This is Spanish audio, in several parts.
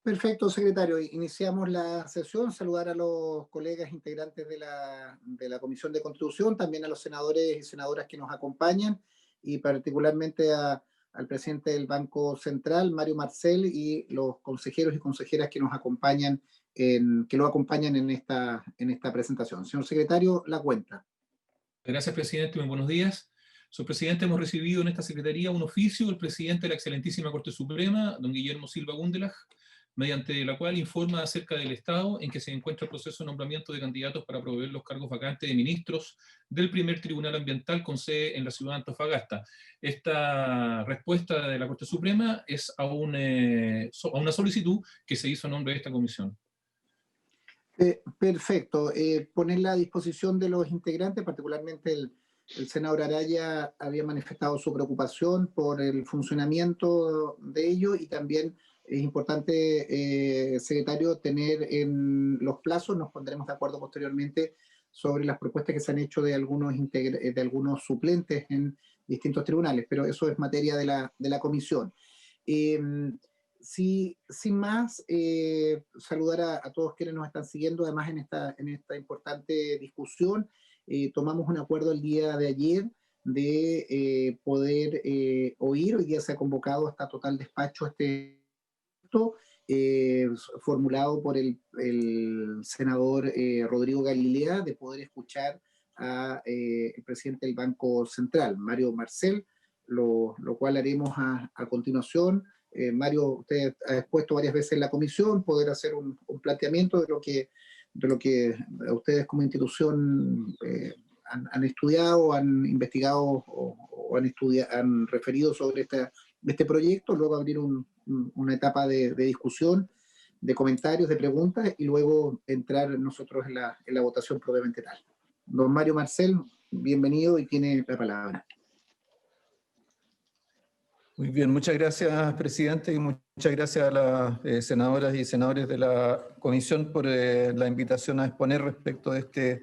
Perfecto, secretario. Iniciamos la sesión. Saludar a los colegas integrantes de la Comisión de Constitución, también a los senadores y senadoras que nos acompañan, y particularmente al presidente del Banco Central, Mario Marcel, y los consejeros y consejeras que nos acompañan, que lo acompañan en esta presentación. Señor secretario, la cuenta. Gracias, presidente. Muy buenos días. Señor presidente, hemos recibido en esta secretaría un oficio del presidente de la excelentísima Corte Suprema, don Guillermo Silva Gundelach, mediante la cual informa acerca del estado en que se encuentra el proceso de nombramiento de candidatos para proveer los cargos vacantes de ministros del primer Tribunal Ambiental con sede en la ciudad de Antofagasta. Esta respuesta de la Corte Suprema es a una solicitud que se hizo a nombre de esta comisión. Perfecto. Ponerla a disposición de los integrantes, particularmente el senador Araya había manifestado su preocupación por el funcionamiento de ello, y también es importante, secretario, tener en los plazos. Nos pondremos de acuerdo posteriormente sobre las propuestas que se han hecho de algunos suplentes en distintos tribunales, pero eso es materia de la comisión. Sí, sin más, saludar a todos quienes nos están siguiendo, además en esta importante discusión. Tomamos un acuerdo el día de ayer de poder oír. Hoy día se ha convocado hasta total despacho eh, formulado por el senador Rodrigo Galilea, de poder escuchar el presidente del Banco Central, Mario Marcel, lo cual haremos a continuación. Mario, usted ha expuesto varias veces en la comisión poder hacer un planteamiento de lo que ustedes como institución han estudiado, han investigado o han referido sobre este proyecto, luego abrir una etapa de discusión, de comentarios, de preguntas, y luego entrar nosotros en la votación propiamente tal. Don Mario Marcel, bienvenido y tiene la palabra. Muy bien, muchas gracias, presidente, y muchas gracias a las senadoras y senadores de la comisión por la invitación a exponer respecto de este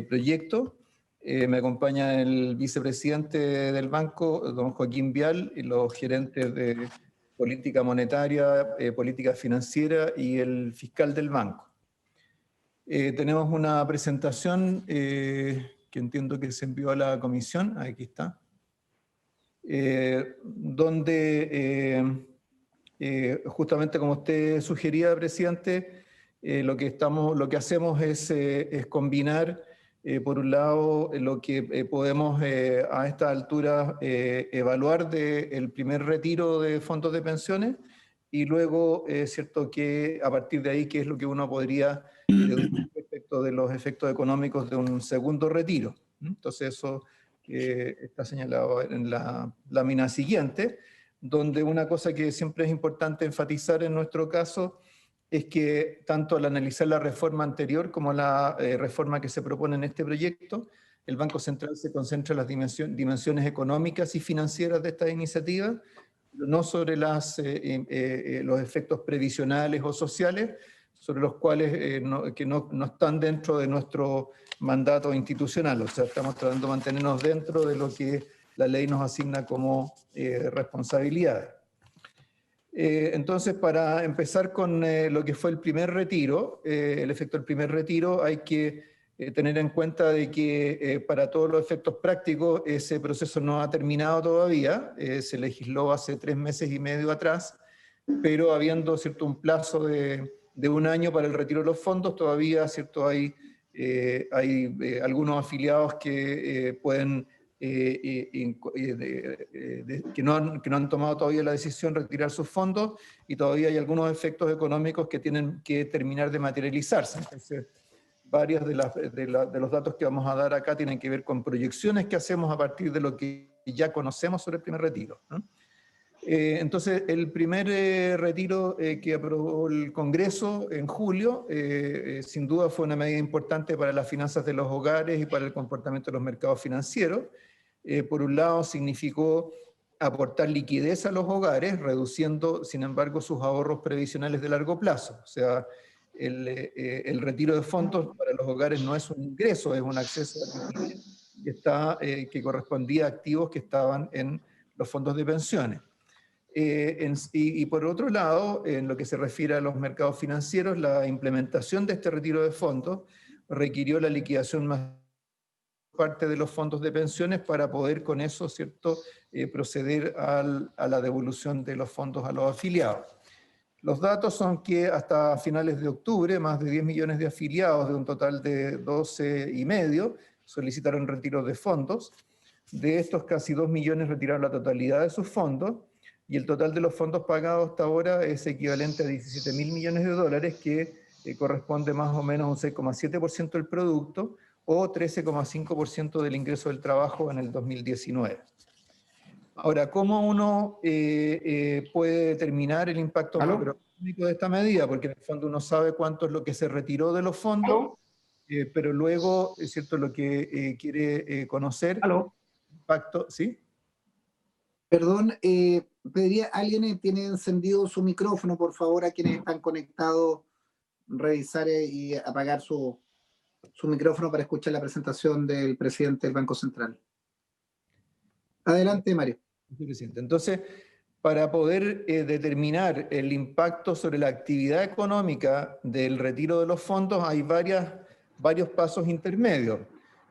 proyecto. Me acompaña el vicepresidente del banco, don Joaquín Vial, y los gerentes de política monetaria, política financiera y el fiscal del banco. Tenemos una presentación que entiendo que se envió a la comisión, aquí está. Donde justamente como usted sugería, presidente, lo que hacemos es combinar, por un lado, lo que podemos a esta altura evaluar del primer retiro de fondos de pensiones, y luego, cierto, que a partir de ahí, qué es lo que uno podría deducir respecto de los efectos económicos de un segundo retiro. Entonces eso está señalado en la lámina siguiente, donde una cosa que siempre es importante enfatizar en nuestro caso es que tanto al analizar la reforma anterior como la reforma que se propone en este proyecto, el Banco Central se concentra en las dimensiones económicas y financieras de esta iniciativa, no sobre los efectos previsionales o sociales, sobre los cuales no están dentro de nuestro mandato institucional. O sea, estamos tratando de mantenernos dentro de lo que la ley nos asigna como responsabilidades. Entonces, para empezar con lo que fue el primer retiro, el efecto del primer retiro, hay que tener en cuenta de que para todos los efectos prácticos ese proceso no ha terminado todavía. Se legisló hace 3 meses y medio atrás, pero habiendo, ¿cierto?, un plazo de 1 año para el retiro de los fondos, todavía, ¿cierto?, hay algunos afiliados que pueden, que no han tomado todavía la decisión de retirar sus fondos, y todavía hay algunos efectos económicos que tienen que terminar de materializarse. Entonces, varios de los datos que vamos a dar acá tienen que ver con proyecciones que hacemos a partir de lo que ya conocemos sobre el primer retiro, ¿no? Entonces, el primer retiro que aprobó el Congreso en julio, sin duda fue una medida importante para las finanzas de los hogares y para el comportamiento de los mercados financieros. Por un lado, significó aportar liquidez a los hogares, reduciendo, sin embargo, sus ahorros previsionales de largo plazo. O sea, el retiro de fondos para los hogares no es un ingreso, es un acceso a liquidez que correspondía a activos que estaban en los fondos de pensiones. Y por otro lado, en lo que se refiere a los mercados financieros, la implementación de este retiro de fondos requirió la liquidación más parte de los fondos de pensiones para poder con eso, ¿cierto?, proceder a la devolución de los fondos a los afiliados. Los datos son que hasta finales de octubre, más de 10 millones de afiliados de un total de 12,5 solicitaron retiros de fondos. De estos, casi 2 millones retiraron la totalidad de sus fondos, y el total de los fondos pagados hasta ahora es equivalente a 17.000 millones de dólares, que corresponde más o menos a un 6,7% del producto, o 13,5% del ingreso del trabajo en el 2019. Ahora, ¿cómo uno puede determinar el impacto macroeconómico de esta medida? Porque en el fondo uno sabe cuánto es lo que se retiró de los fondos, pero luego, es cierto, lo que quiere conocer, impacto, ¿sí? Perdón, pediría, ¿alguien tiene encendido su micrófono, por favor, a quienes están conectados, revisar y apagar su micrófono para escuchar la presentación del presidente del Banco Central? Adelante, Mario. Entonces, para poder determinar el impacto sobre la actividad económica del retiro de los fondos, hay varios pasos intermedios.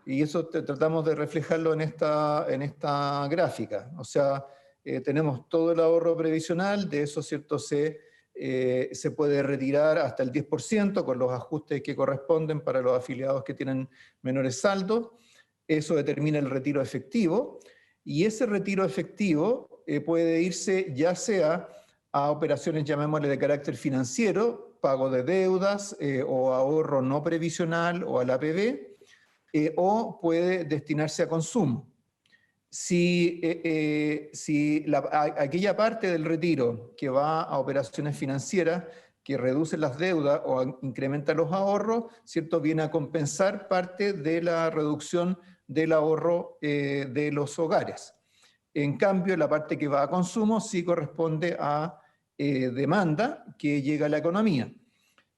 Y eso tratamos de reflejarlo en esta gráfica. O sea, tenemos todo el ahorro previsional, de eso, ¿cierto?, se puede retirar hasta el 10% con los ajustes que corresponden para los afiliados que tienen menores saldos. Eso determina el retiro efectivo. Y ese retiro efectivo puede irse ya sea a operaciones, llamémosle, de carácter financiero, pago de deudas o ahorro no previsional o al APB, o puede destinarse a consumo. Si aquella parte del retiro que va a operaciones financieras, que reduce las deudas o incrementa los ahorros, ¿cierto?, viene a compensar parte de la reducción del ahorro de los hogares. En cambio, la parte que va a consumo sí corresponde a demanda que llega a la economía.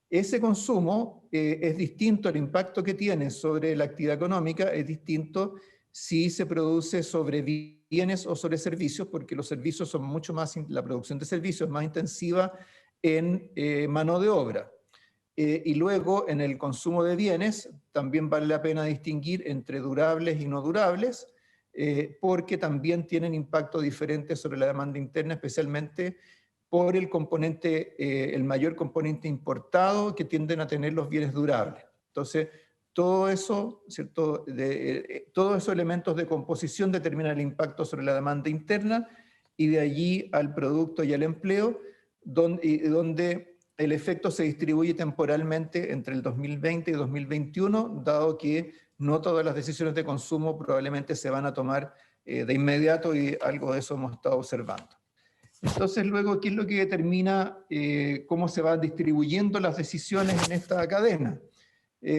Ese consumo es distinto, el impacto que tiene sobre la actividad económica es distinto si se produce sobre bienes o sobre servicios, porque los servicios son mucho más, la producción de servicios es más intensiva en mano de obra. Y luego, en el consumo de bienes, también vale la pena distinguir entre durables y no durables, porque también tienen impacto diferente sobre la demanda interna, especialmente por el componente, el mayor componente importado que tienden a tener los bienes durables. Entonces, todo eso, ¿cierto?, todos esos elementos de composición determinan el impacto sobre la demanda interna, y de allí al producto y al empleo, donde el efecto se distribuye temporalmente entre el 2020 y 2021, dado que no todas las decisiones de consumo probablemente se van a tomar de inmediato, y algo de eso hemos estado observando. Entonces, luego, ¿qué es lo que determina cómo se van distribuyendo las decisiones en esta cadena?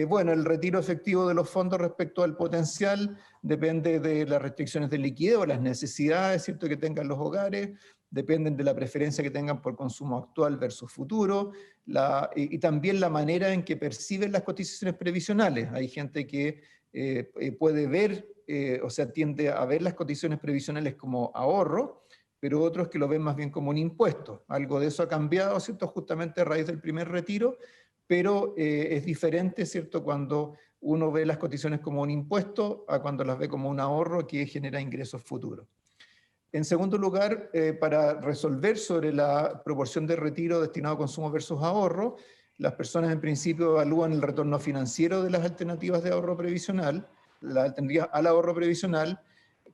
Bueno, el retiro efectivo de los fondos respecto al potencial depende de las restricciones de liquidez o las necesidades, ¿cierto?, que tengan los hogares, dependen de la preferencia que tengan por consumo actual versus futuro, y también la manera en que perciben las cotizaciones previsionales. Hay gente que puede ver, o sea, tiende a ver las cotizaciones previsionales como ahorro, pero otros que lo ven más bien como un impuesto. Algo de eso ha cambiado, ¿cierto?, justamente a raíz del primer retiro, pero es diferente, ¿cierto?, cuando uno ve las cotizaciones como un impuesto a cuando las ve como un ahorro que genera ingresos futuros. En segundo lugar, para resolver sobre la proporción de retiro destinado a consumo versus ahorro, las personas en principio evalúan el retorno financiero de las alternativas de ahorro previsional, la alternativa al ahorro previsional,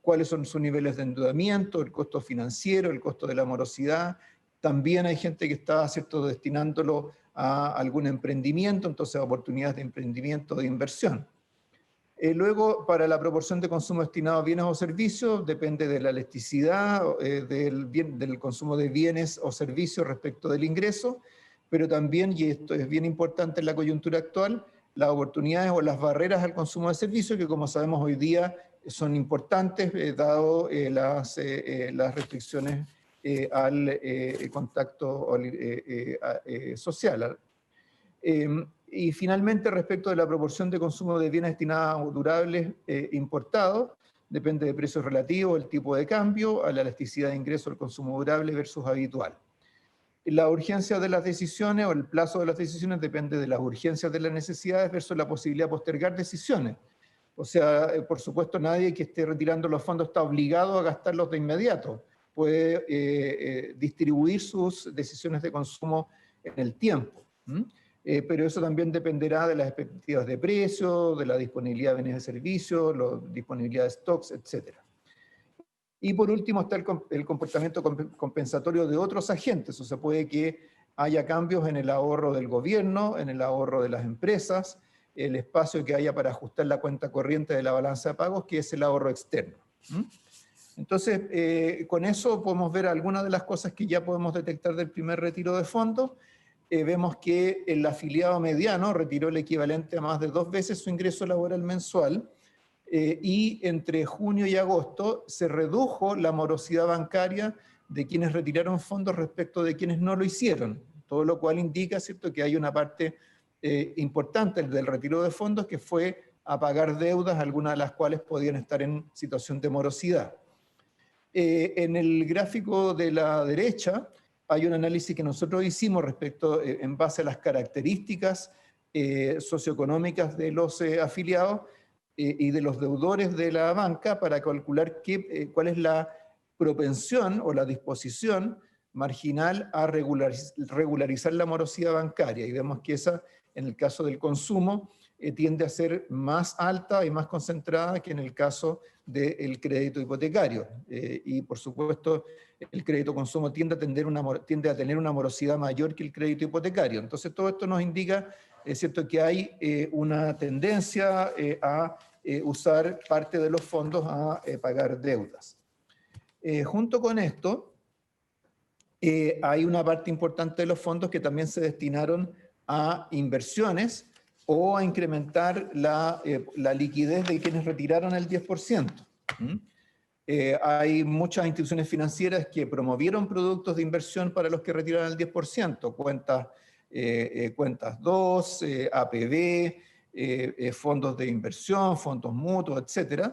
cuáles son sus niveles de endeudamiento, el costo financiero, el costo de la morosidad. También hay gente que está, ¿cierto?, destinándolo a algún emprendimiento, entonces oportunidades de emprendimiento, de inversión. Luego, para la proporción de consumo destinado a bienes o servicios, depende de la elasticidad del consumo de bienes o servicios respecto del ingreso, pero también, y esto es bien importante en la coyuntura actual, las oportunidades o las barreras al consumo de servicios, que como sabemos hoy día son importantes, dado las restricciones al contacto social. Y finalmente, respecto de la proporción de consumo de bienes destinados a durables importados, depende de precios relativos, el tipo de cambio, a la elasticidad de ingreso al consumo durable versus habitual. La urgencia de las decisiones o el plazo de las decisiones depende de las urgencias de las necesidades versus la posibilidad de postergar decisiones. O sea, por supuesto, nadie que esté retirando los fondos está obligado a gastarlos de inmediato. Puede distribuir sus decisiones de consumo en el tiempo. Pero eso también dependerá de las expectativas de precio, de la disponibilidad de bienes y servicios, la disponibilidad de stocks, etc. Y por último está el comportamiento compensatorio de otros agentes. O sea, puede que haya cambios en el ahorro del gobierno, en el ahorro de las empresas, el espacio que haya para ajustar la cuenta corriente de la balanza de pagos, que es el ahorro externo. Entonces, con eso podemos ver algunas de las cosas que ya podemos detectar del primer retiro de fondos. Vemos que el afiliado mediano retiró el equivalente a más de 2 veces su ingreso laboral mensual, y entre junio y agosto se redujo la morosidad bancaria de quienes retiraron fondos respecto de quienes no lo hicieron, todo lo cual indica, ¿cierto?, que hay una parte importante del retiro de fondos que fue a pagar deudas, algunas de las cuales podían estar en situación de morosidad. En el gráfico de la derecha hay un análisis que nosotros hicimos respecto, en base a las características socioeconómicas de los afiliados y de los deudores de la banca para calcular cuál es la propensión o la disposición marginal a regularizar la morosidad bancaria. Y vemos que esa, en el caso del consumo, tiende a ser más alta y más concentrada que en el caso del crédito hipotecario. Y por supuesto, el crédito consumo tiende a tener una morosidad mayor que el crédito hipotecario. Entonces, todo esto nos indica, es cierto, que hay una tendencia a usar parte de los fondos a pagar deudas. Junto con esto, hay una parte importante de los fondos que también se destinaron a inversiones o a incrementar la liquidez de quienes retiraron el 10%. Hay muchas instituciones financieras que promovieron productos de inversión para los que retiraron el 10%, cuentas 2, APB, fondos de inversión, fondos mutuos, etc.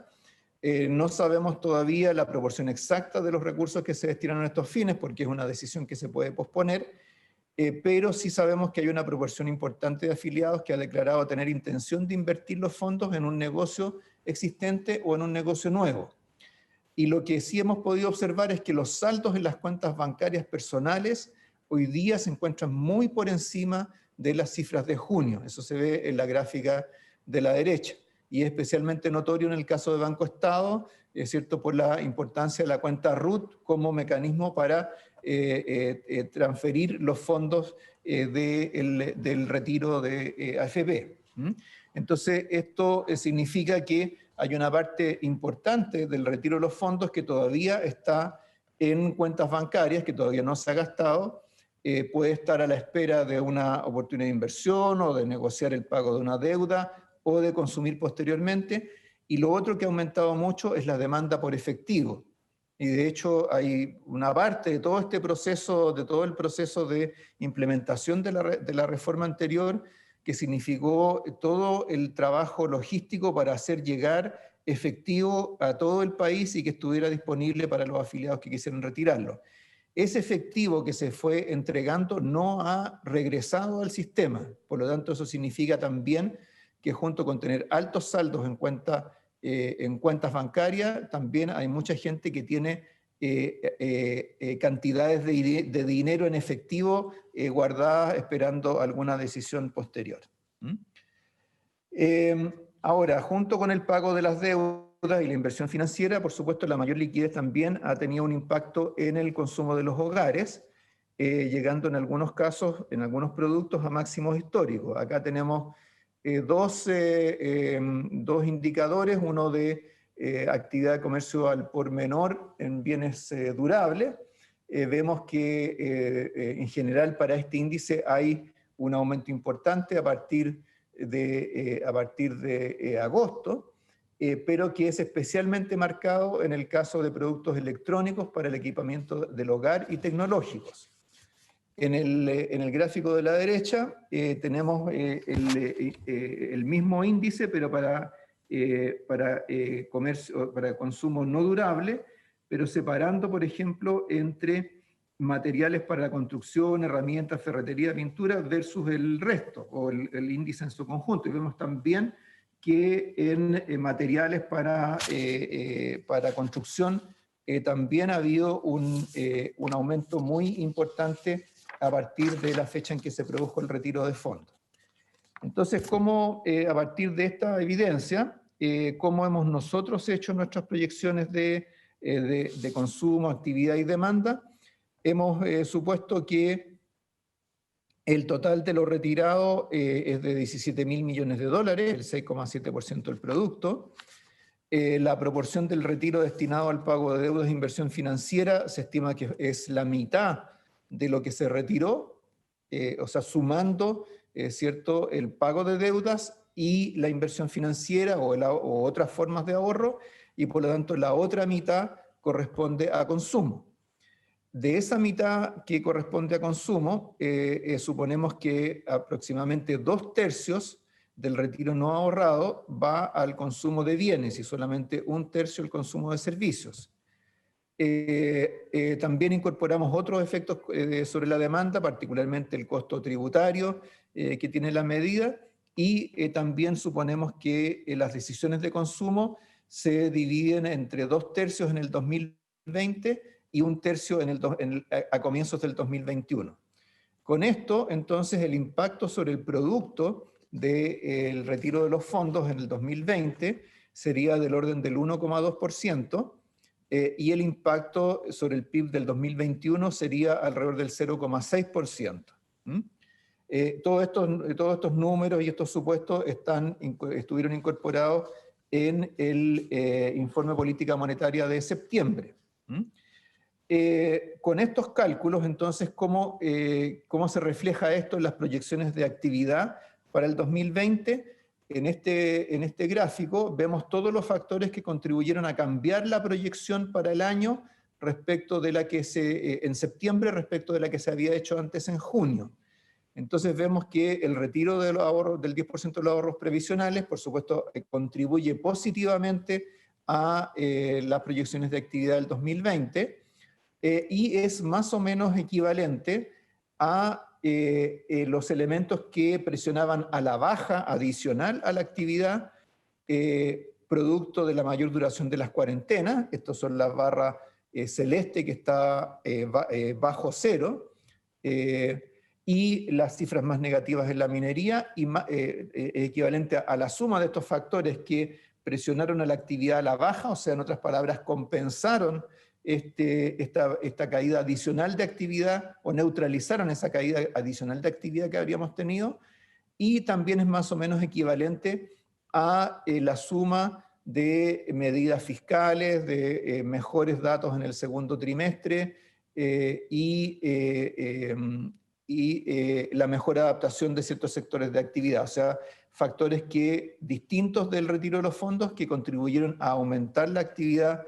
No sabemos todavía la proporción exacta de los recursos que se destinaron a estos fines, porque es una decisión que se puede posponer, pero sí sabemos que hay una proporción importante de afiliados que ha declarado tener intención de invertir los fondos en un negocio existente o en un negocio nuevo. Y lo que sí hemos podido observar es que los saldos en las cuentas bancarias personales hoy día se encuentran muy por encima de las cifras de junio. Eso se ve en la gráfica de la derecha. Y es especialmente notorio en el caso de Banco Estado, es cierto, por la importancia de la cuenta RUT como mecanismo para transferir los fondos del retiro de AFP. Entonces, esto significa que hay una parte importante del retiro de los fondos que todavía está en cuentas bancarias, que todavía no se ha gastado, puede estar a la espera de una oportunidad de inversión o de negociar el pago de una deuda o de consumir posteriormente. Y lo otro que ha aumentado mucho es la demanda por efectivo. Y de hecho hay una parte de todo este proceso, de todo el proceso de implementación de la reforma anterior, que significó todo el trabajo logístico para hacer llegar efectivo a todo el país y que estuviera disponible para los afiliados que quisieran retirarlo. Ese efectivo que se fue entregando no ha regresado al sistema, por lo tanto eso significa también que junto con tener altos saldos en cuentas bancarias, también hay mucha gente que tiene cantidades de dinero en efectivo guardadas esperando alguna decisión posterior. Ahora, junto con el pago de las deudas y la inversión financiera, por supuesto, la mayor liquidez también ha tenido un impacto en el consumo de los hogares, llegando en algunos casos, en algunos productos, a máximos históricos. Acá tenemos dos indicadores, uno de actividad de comercio al por menor en bienes durables. Vemos que en general para este índice hay un aumento importante a partir de agosto, pero que es especialmente marcado en el caso de productos electrónicos para el equipamiento del hogar y tecnológicos. En el gráfico de la derecha tenemos el mismo índice, pero para comercio, para consumo no durable, pero separando, por ejemplo, entre materiales para la construcción, herramientas, ferretería, pintura, versus el resto, o el índice en su conjunto. Y vemos también que en materiales para construcción también ha habido un aumento muy importante a partir de la fecha en que se produjo el retiro de fondos. Entonces, ¿cómo a partir de esta evidencia, cómo hemos nosotros hecho nuestras proyecciones de consumo, actividad y demanda? Hemos supuesto que el total de lo retirado es de 17.000 millones de dólares, el 6,7% del producto. La proporción del retiro destinado al pago de deudas de inversión financiera se estima que es la mitad de lo que se retiró, o sea, sumando, ¿cierto?, el pago de deudas y la inversión financiera o otras formas de ahorro, y por lo tanto la otra mitad corresponde a consumo. De esa mitad que corresponde a consumo, suponemos que aproximadamente 2/3 del retiro no ahorrado va al consumo de bienes y solamente 1/3 al consumo de servicios. También incorporamos otros efectos sobre la demanda, particularmente el costo tributario que tiene la medida, y también suponemos que las decisiones de consumo se dividen entre 2/3 en el 2020 y 1/3 a comienzos del 2021. Con esto, entonces, el impacto sobre el producto del retiro de los fondos en el 2020 sería del orden del 1,2%, y el impacto sobre el PIB del 2021 sería alrededor del 0,6%. Todos estos números y estos supuestos estuvieron incorporados en el informe política monetaria de septiembre. Con estos cálculos, entonces, ¿cómo se refleja esto en las proyecciones de actividad para el 2020? En este gráfico vemos todos los factores que contribuyeron a cambiar la proyección para el año respecto de la que en septiembre respecto de la que se había hecho antes en junio. Entonces vemos que el retiro de los ahorros, del 10% de los ahorros previsionales, por supuesto, contribuye positivamente a las proyecciones de actividad del 2020, y es más o menos equivalente a los elementos que presionaban a la baja adicional a la actividad, producto de la mayor duración de las cuarentenas. Estos son las barras celeste que está bajo cero, y las cifras más negativas en la minería, y equivalente a la suma de estos factores que presionaron a la actividad a la baja, o sea, en otras palabras, compensaron esta caída adicional de actividad, o neutralizaron esa caída adicional de actividad que habríamos tenido, y también es más o menos equivalente a la suma de medidas fiscales, de mejores datos en el segundo trimestre, y la mejor adaptación de ciertos sectores de actividad, o sea, factores distintos del retiro de los fondos que contribuyeron a aumentar la actividad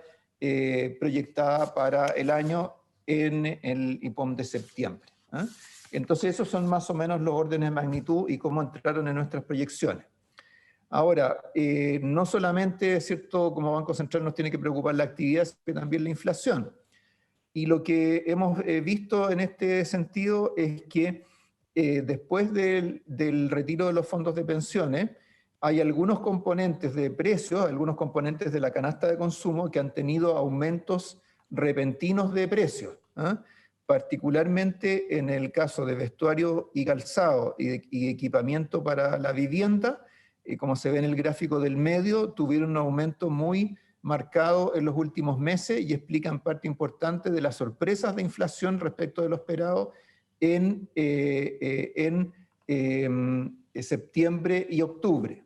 proyectada para el año en el IPOM de septiembre. Entonces esos son más o menos los órdenes de magnitud y cómo entraron en nuestras proyecciones. Ahora, no solamente, ¿cierto?, como Banco Central nos tiene que preocupar la actividad, sino también la inflación. Y lo que hemos visto en este sentido es que después del retiro de los fondos de pensiones, hay algunos componentes de precios, algunos componentes de la canasta de consumo que han tenido aumentos repentinos de precios, particularmente en el caso de vestuario y calzado y equipamiento para la vivienda, como se ve en el gráfico del medio, tuvieron un aumento muy marcado en los últimos meses y explican parte importante de las sorpresas de inflación respecto de lo esperado en septiembre y octubre.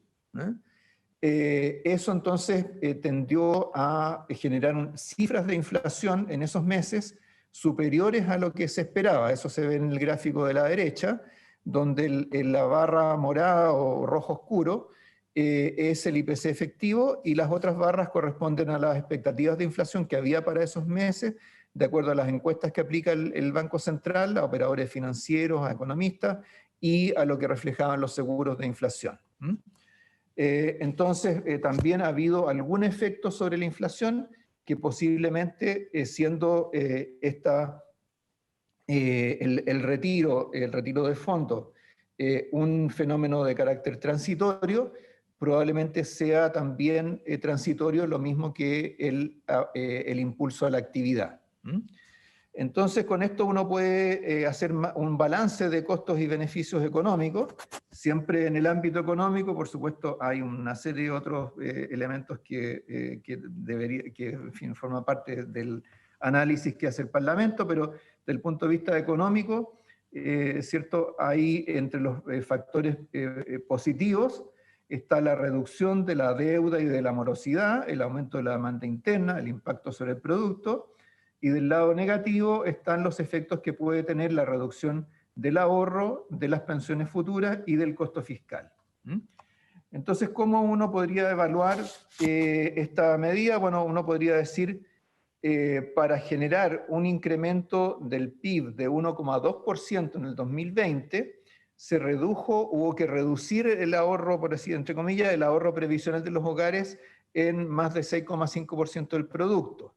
Eso entonces tendió a generar cifras de inflación en esos meses superiores a lo que se esperaba. Eso se ve en el gráfico de la derecha, donde en la barra morada o rojo oscuro es el IPC efectivo, y las otras barras corresponden a las expectativas de inflación que había para esos meses, de acuerdo a las encuestas que aplica el Banco Central, a operadores financieros, a economistas, y a lo que reflejaban los seguros de inflación. Entonces, también ha habido algún efecto sobre la inflación que posiblemente, siendo el retiro de fondos un fenómeno de carácter transitorio, probablemente sea también transitorio lo mismo que el impulso a la actividad. Entonces, con esto uno puede hacer un balance de costos y beneficios económicos. Siempre en el ámbito económico, por supuesto, hay una serie de otros elementos que en fin, forman parte del análisis que hace el Parlamento, pero desde el punto de vista económico, ¿cierto? Ahí entre los factores positivos está la reducción de la deuda y de la morosidad, el aumento de la demanda interna, el impacto sobre el producto, y del lado negativo están los efectos que puede tener la reducción del ahorro, de las pensiones futuras y del costo fiscal. Entonces, ¿cómo uno podría evaluar esta medida? Bueno, uno podría decir, para generar un incremento del PIB de 1,2% en el 2020, hubo que reducir el ahorro, por decir, entre comillas, el ahorro previsional de los hogares en más de 6,5% del producto.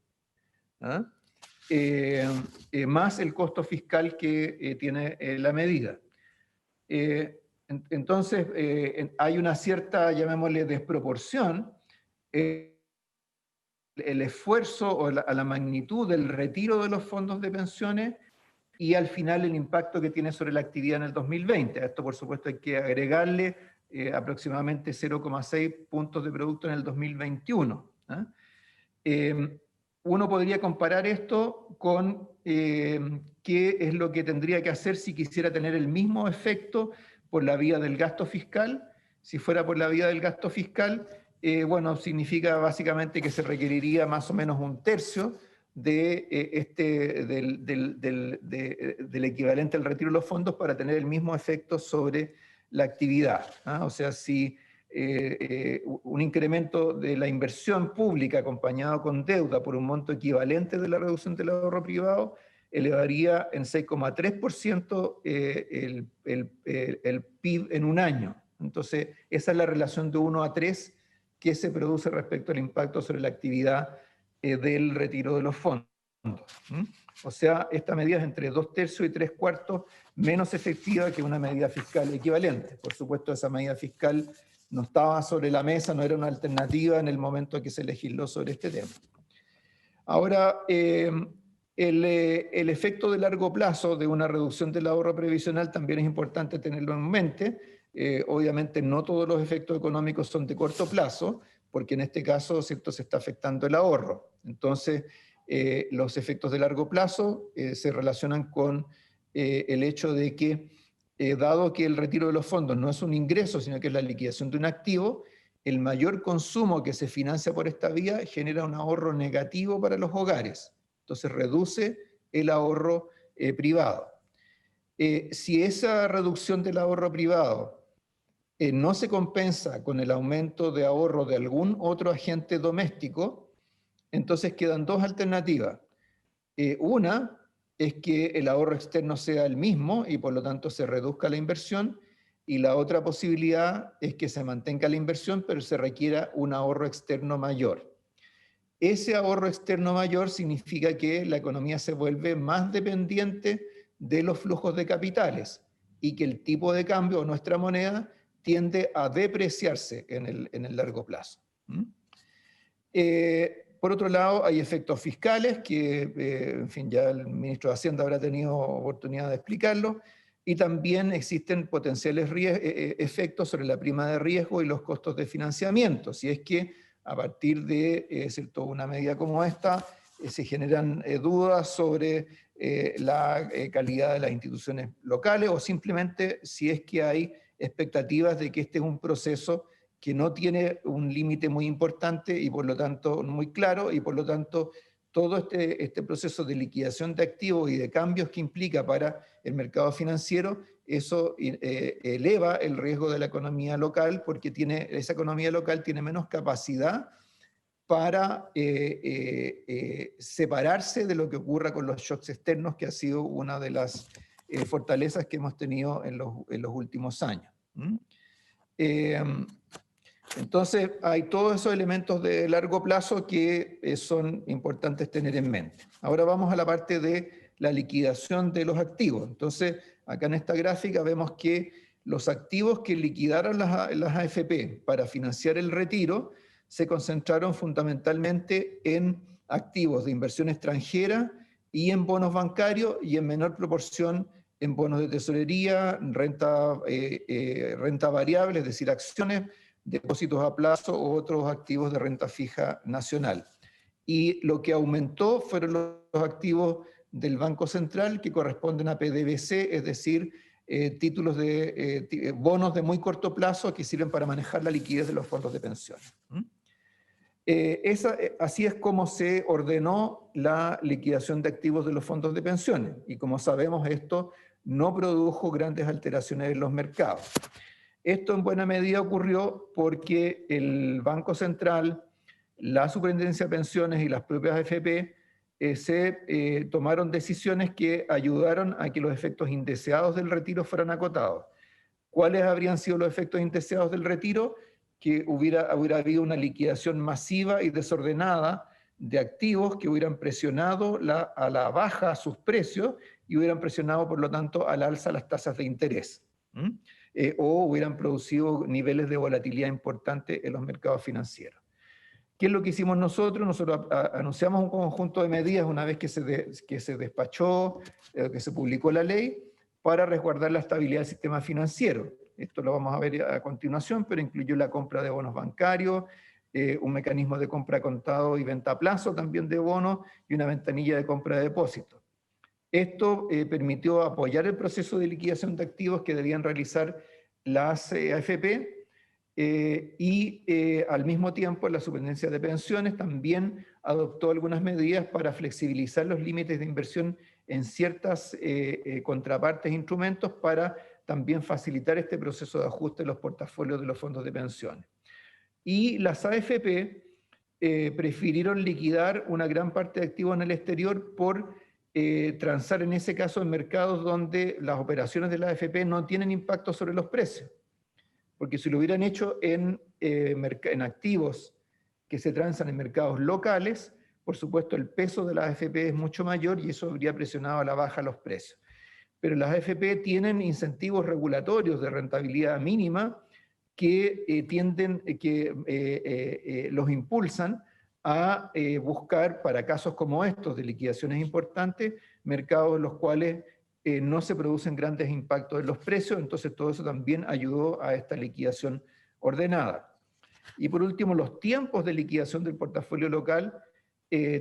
Más el costo fiscal que tiene la medida. Entonces, hay una cierta, llamémosle, desproporción el esfuerzo o a la magnitud del retiro de los fondos de pensiones y al final el impacto que tiene sobre la actividad en el 2020. A esto, por supuesto, hay que agregarle aproximadamente 0,6 puntos de producto en el 2021. Uno podría comparar esto con qué es lo que tendría que hacer si quisiera tener el mismo efecto por la vía del gasto fiscal. Si fuera por la vía del gasto fiscal, bueno, significa básicamente que se requeriría más o menos un tercio del equivalente al retiro de los fondos para tener el mismo efecto sobre la actividad. O sea, si un incremento de la inversión pública acompañado con deuda por un monto equivalente de la reducción del ahorro privado elevaría en 6,3% el PIB en un año. Entonces, esa es la relación de 1 a 3 que se produce respecto al impacto sobre la actividad del retiro de los fondos. O sea, esta medida es entre 2/3 y 3/4 menos efectiva que una medida fiscal equivalente. Por supuesto, esa medida fiscal no estaba sobre la mesa, no era una alternativa en el momento que se legisló sobre este tema. Ahora, el efecto de largo plazo de una reducción del ahorro previsional también es importante tenerlo en mente. Obviamente no todos los efectos económicos son de corto plazo, porque en este caso, ¿cierto?, se está afectando el ahorro. Entonces, los efectos de largo plazo se relacionan con el hecho de que, dado que el retiro de los fondos no es un ingreso, sino que es la liquidación de un activo, el mayor consumo que se financia por esta vía genera un ahorro negativo para los hogares. Entonces reduce el ahorro privado. Si esa reducción del ahorro privado no se compensa con el aumento de ahorro de algún otro agente doméstico, entonces quedan dos alternativas. Una es que el ahorro externo sea el mismo y por lo tanto se reduzca la inversión, y la otra posibilidad es que se mantenga la inversión pero se requiera un ahorro externo mayor. Ese ahorro externo mayor significa que la economía se vuelve más dependiente de los flujos de capitales y que el tipo de cambio o nuestra moneda tiende a depreciarse en el largo plazo. Por otro lado, hay efectos fiscales que, en fin, ya el ministro de Hacienda habrá tenido oportunidad de explicarlo, y también existen potenciales efectos sobre la prima de riesgo y los costos de financiamiento, si es que a partir de una medida como esta se generan dudas sobre la calidad de las instituciones locales, o simplemente si es que hay expectativas de que este es un proceso que no tiene un límite muy importante y por lo tanto muy claro, y por lo tanto todo este proceso de liquidación de activos y de cambios que implica para el mercado financiero, eso eleva el riesgo de la economía local, porque esa economía local tiene menos capacidad para separarse de lo que ocurra con los shocks externos, que ha sido una de las fortalezas que hemos tenido en los últimos años. Entonces, hay todos esos elementos de largo plazo que son importantes tener en mente. Ahora vamos a la parte de la liquidación de los activos. Entonces, acá en esta gráfica vemos que los activos que liquidaron las AFP para financiar el retiro se concentraron fundamentalmente en activos de inversión extranjera y en bonos bancarios y en menor proporción en bonos de tesorería, renta variable, es decir, acciones, depósitos a plazo u otros activos de renta fija nacional. Y lo que aumentó fueron los activos del Banco Central que corresponden a PDVC, es decir, títulos de bonos de muy corto plazo que sirven para manejar la liquidez de los fondos de pensiones. Así es como se ordenó la liquidación de activos de los fondos de pensiones. Y como sabemos, esto no produjo grandes alteraciones en los mercados. Esto en buena medida ocurrió porque el Banco Central, la Superintendencia de Pensiones y las propias AFP tomaron decisiones que ayudaron a que los efectos indeseados del retiro fueran acotados. ¿Cuáles habrían sido los efectos indeseados del retiro? Que hubiera habido una liquidación masiva y desordenada de activos que hubieran presionado a la baja sus precios y hubieran presionado, por lo tanto, al alza las tasas de interés. O hubieran producido niveles de volatilidad importantes en los mercados financieros. ¿Qué es lo que hicimos nosotros? Nosotros anunciamos un conjunto de medidas una vez que se despachó, que se publicó la ley, para resguardar la estabilidad del sistema financiero. Esto lo vamos a ver a continuación, pero incluyó la compra de bonos bancarios, un mecanismo de compra a contado y venta a plazo también de bonos y una ventanilla de compra de depósitos. Esto permitió apoyar el proceso de liquidación de activos que debían realizar las AFP y al mismo tiempo la Superintendencia de Pensiones también adoptó algunas medidas para flexibilizar los límites de inversión en ciertas contrapartes e instrumentos para también facilitar este proceso de ajuste de los portafolios de los fondos de pensiones. Y las AFP prefirieron liquidar una gran parte de activos en el exterior por transar en ese caso en mercados donde las operaciones de la AFP no tienen impacto sobre los precios. Porque si lo hubieran hecho en activos que se transan en mercados locales, por supuesto el peso de la AFP es mucho mayor y eso habría presionado a la baja los precios. Pero las AFP tienen incentivos regulatorios de rentabilidad mínima que los impulsan a buscar, para casos como estos de liquidaciones importantes, mercados en los cuales no se producen grandes impactos en los precios, entonces todo eso también ayudó a esta liquidación ordenada. Y por último, los tiempos de liquidación del portafolio local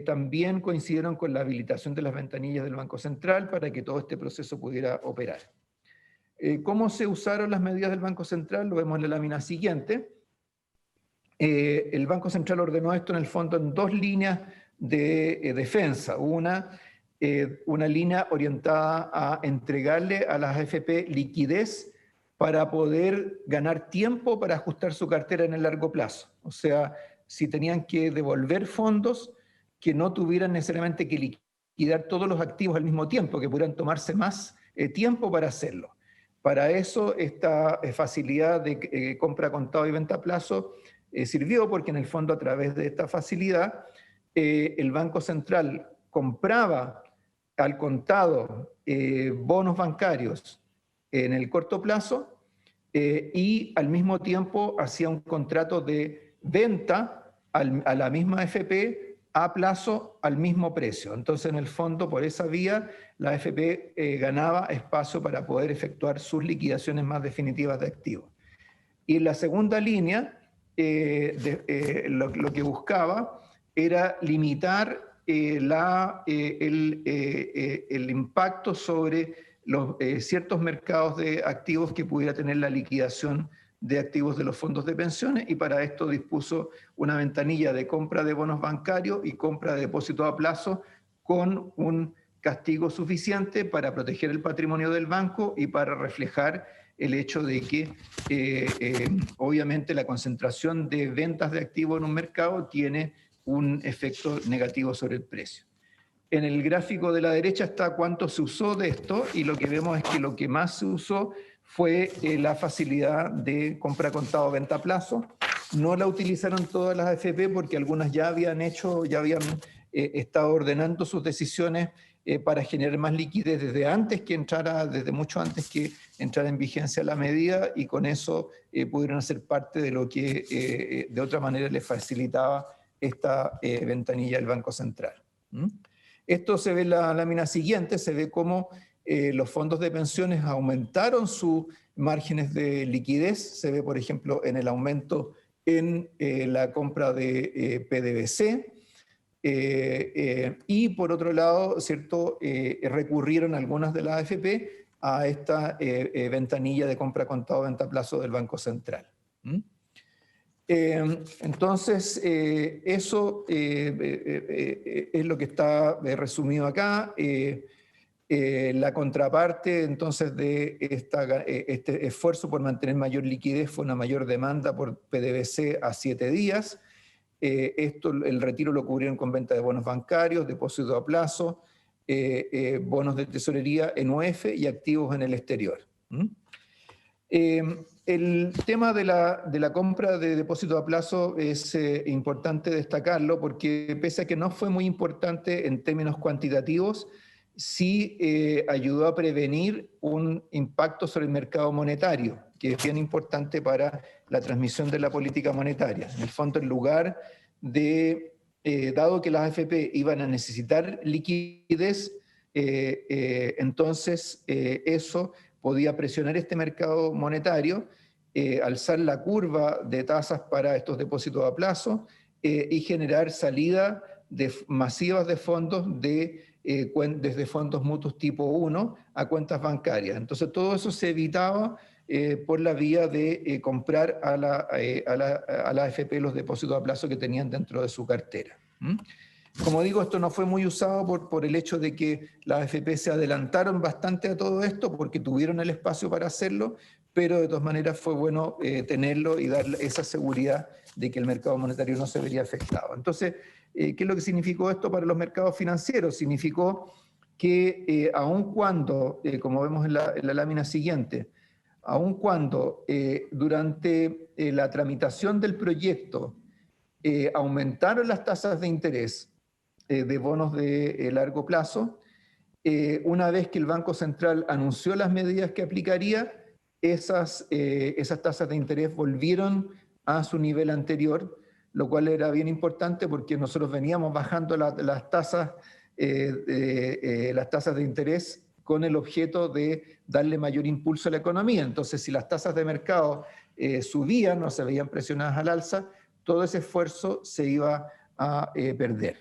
también coincidieron con la habilitación de las ventanillas del Banco Central para que todo este proceso pudiera operar. ¿Cómo se usaron las medidas del Banco Central? Lo vemos en la lámina siguiente. El Banco Central ordenó esto en el fondo en dos líneas de defensa. Una línea orientada a entregarle a las AFP liquidez para poder ganar tiempo para ajustar su cartera en el largo plazo. O sea, si tenían que devolver fondos, que no tuvieran necesariamente que liquidar todos los activos al mismo tiempo, que pudieran tomarse más tiempo para hacerlo. Para eso, esta facilidad de compra a contado y venta a plazo sirvió porque en el fondo a través de esta facilidad el Banco Central compraba al contado bonos bancarios en el corto plazo y al mismo tiempo hacía un contrato de venta a la misma AFP a plazo al mismo precio. Entonces, en el fondo, por esa vía, la AFP ganaba espacio para poder efectuar sus liquidaciones más definitivas de activos. Y en la segunda línea, lo que buscaba era limitar el impacto sobre ciertos mercados de activos que pudiera tener la liquidación de activos de los fondos de pensiones, y para esto dispuso una ventanilla de compra de bonos bancarios y compra de depósitos a plazo con un castigo suficiente para proteger el patrimonio del banco y para reflejar el hecho de que obviamente la concentración de ventas de activos en un mercado tiene un efecto negativo sobre el precio. En el gráfico de la derecha está cuánto se usó de esto, y lo que vemos es que lo que más se usó fue la facilidad de compra a contado venta a plazo, No la utilizaron todas las AFP porque algunas ya habían estado ordenando sus decisiones para generar más liquidez desde mucho antes que entrara en vigencia la medida, y con eso pudieron hacer parte de lo que de otra manera les facilitaba esta ventanilla del Banco Central. Esto se ve en la lámina siguiente, se ve cómo los fondos de pensiones aumentaron sus márgenes de liquidez. Se ve, por ejemplo, en el aumento en la compra de PDVC, y por otro lado, ¿cierto? Recurrieron algunas de las AFP a esta ventanilla de compra contado venta a plazo del Banco Central. Entonces, eso es lo que está resumido acá. La contraparte, entonces, de este esfuerzo por mantener mayor liquidez fue una mayor demanda por PDVC a 7 días. El retiro lo cubrieron con venta de bonos bancarios, depósitos a plazo, bonos de tesorería en UF y activos en el exterior. El tema de la compra de depósitos a plazo es importante destacarlo porque, pese a que no fue muy importante en términos cuantitativos, sí ayudó a prevenir un impacto sobre el mercado monetario, que es bien importante para la transmisión de la política monetaria. En el fondo, en lugar de, dado que las AFP iban a necesitar liquidez, entonces eso podía presionar este mercado monetario, alzar la curva de tasas para estos depósitos a plazo y generar salida masivas de fondos desde fondos mutuos tipo 1 a cuentas bancarias. Entonces todo eso se evitaba por la vía de comprar a la AFP los depósitos a plazo que tenían dentro de su cartera. Como digo, esto no fue muy usado por el hecho de que las AFP se adelantaron bastante a todo esto porque tuvieron el espacio para hacerlo, pero de todas maneras fue bueno tenerlo y darle esa seguridad de que el mercado monetario no se vería afectado. Entonces, ¿qué es lo que significó esto para los mercados financieros? Significó que aun cuando, como vemos en la lámina siguiente, aun cuando durante la tramitación del proyecto aumentaron las tasas de interés de bonos de largo plazo, una vez que el Banco Central anunció las medidas que aplicaría, esas tasas de interés volvieron a su nivel anterior, lo cual era bien importante porque nosotros veníamos bajando las tasas de interés con el objeto de darle mayor impulso a la economía. Entonces, si las tasas de mercado subían o se veían presionadas al alza, todo ese esfuerzo se iba a perder.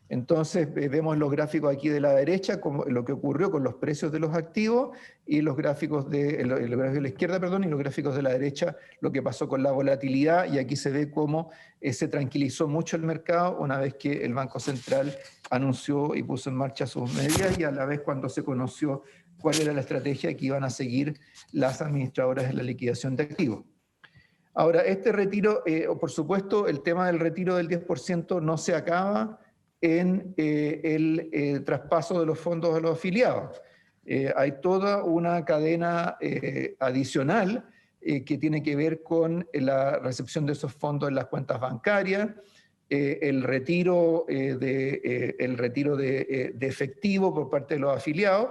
Entonces, vemos los gráficos aquí de la derecha, como lo que ocurrió con los precios de los activos, y los gráficos de la izquierda, perdón, y los gráficos de la derecha, lo que pasó con la volatilidad, y aquí se ve cómo se tranquilizó mucho el mercado una vez que el Banco Central anunció y puso en marcha sus medidas, y a la vez cuando se conoció cuál era la estrategia que iban a seguir las administradoras de la liquidación de activos. Ahora, este retiro, por supuesto, el tema del retiro del 10% no se acaba en el traspaso de los fondos a los afiliados. Hay toda una cadena adicional que tiene que ver con la recepción de esos fondos en las cuentas bancarias, el retiro de efectivo por parte de los afiliados.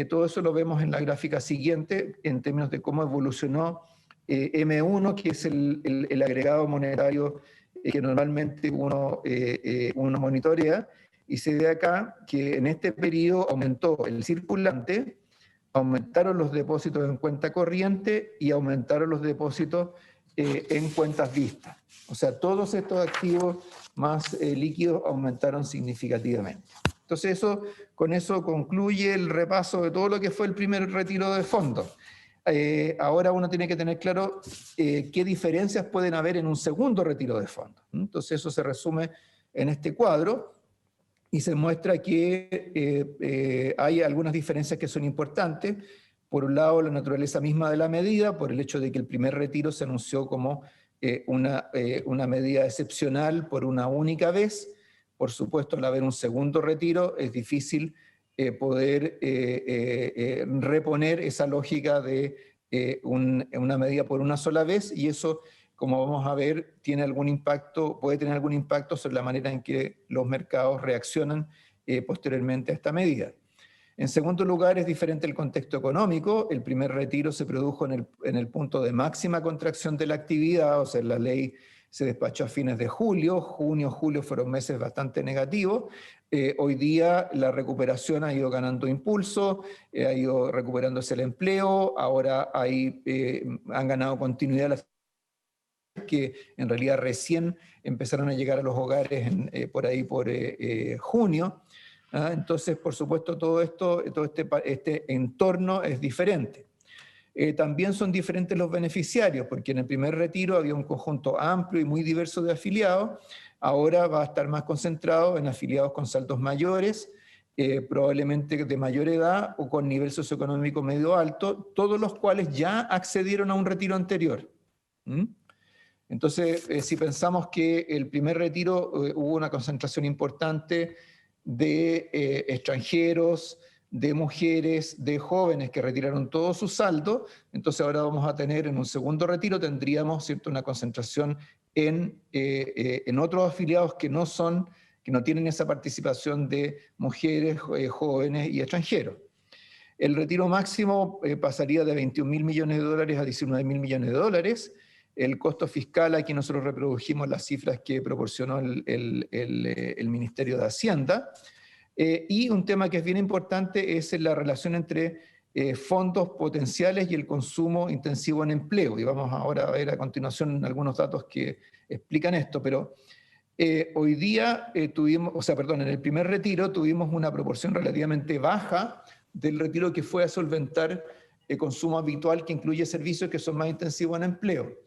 Todo eso lo vemos en la gráfica siguiente en términos de cómo evolucionó M1, que es el agregado monetario que normalmente uno monitorea, y se ve acá que en este periodo aumentó el circulante, aumentaron los depósitos en cuenta corriente y aumentaron los depósitos en cuentas vistas. O sea, todos estos activos más líquidos aumentaron significativamente. Entonces, con eso concluye el repaso de todo lo que fue el primer retiro de fondos. Ahora uno tiene que tener claro qué diferencias pueden haber en un segundo retiro de fondos. Entonces eso se resume en este cuadro y se muestra que hay algunas diferencias que son importantes. Por un lado, la naturaleza misma de la medida, por el hecho de que el primer retiro se anunció como una medida excepcional por una única vez. Por supuesto, al haber un segundo retiro es difícil poder reponer esa lógica de una medida por una sola vez, y eso como vamos a ver, tiene algún impacto, puede tener algún impacto sobre la manera en que los mercados reaccionan posteriormente a esta medida. En segundo lugar, es diferente el contexto económico. El primer retiro se produjo en el punto de máxima contracción de la actividad, o sea, la ley se despachó a fines de julio, junio, julio fueron meses bastante negativos. Hoy día la recuperación ha ido ganando impulso, ha ido recuperándose el empleo, ahora han ganado continuidad las que en realidad recién empezaron a llegar a los hogares por junio. Entonces, por supuesto, todo este entorno es diferente. También son diferentes los beneficiarios, porque en el primer retiro había un conjunto amplio y muy diverso de afiliados, ahora va a estar más concentrado en afiliados con saldos mayores, probablemente de mayor edad o con nivel socioeconómico medio alto, todos los cuales ya accedieron a un retiro anterior. Entonces, si pensamos que el primer retiro hubo una concentración importante de extranjeros, de mujeres, de jóvenes que retiraron todo su saldo, entonces ahora vamos a tener en un segundo retiro, tendríamos, ¿cierto?, una concentración en otros afiliados que no tienen esa participación de mujeres, jóvenes y extranjeros. El retiro máximo pasaría de 21.000 millones de dólares a 19.000 millones de dólares. El costo fiscal, aquí nosotros reprodujimos las cifras que proporcionó el Ministerio de Hacienda. Y un tema que es bien importante es la relación entre fondos potenciales y el consumo intensivo en empleo. Y vamos ahora a ver a continuación algunos datos que explican esto, pero hoy día en el primer retiro tuvimos una proporción relativamente baja del retiro que fue a solventar el consumo habitual que incluye servicios que son más intensivos en empleo.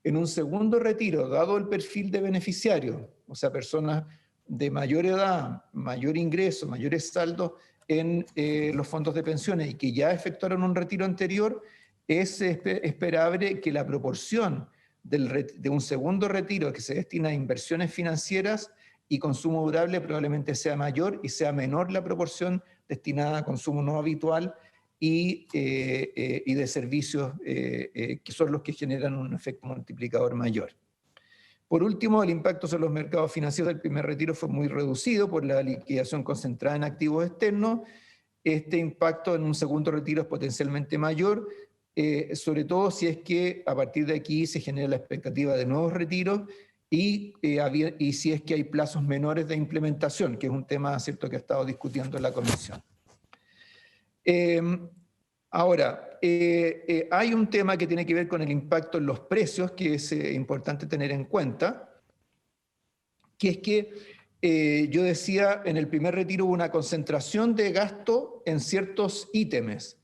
En un segundo retiro, dado el perfil de beneficiario, o sea, personas de mayor edad, mayor ingreso, mayores saldos en los fondos de pensiones y que ya efectuaron un retiro anterior, es esperable que la proporción de un segundo retiro que se destina a inversiones financieras y consumo durable probablemente sea mayor y sea menor la proporción destinada a consumo no habitual y de servicios que son los que generan un efecto multiplicador mayor. Por último, el impacto sobre los mercados financieros del primer retiro fue muy reducido por la liquidación concentrada en activos externos. Este impacto en un segundo retiro es potencialmente mayor, sobre todo si es que a partir de aquí se genera la expectativa de nuevos retiros y si es que hay plazos menores de implementación, que es un tema, ¿cierto?, que ha estado discutiendo la Comisión. Ahora, hay un tema que tiene que ver con el impacto en los precios, que es importante tener en cuenta, que es que yo decía, en el primer retiro hubo una concentración de gasto en ciertos ítems,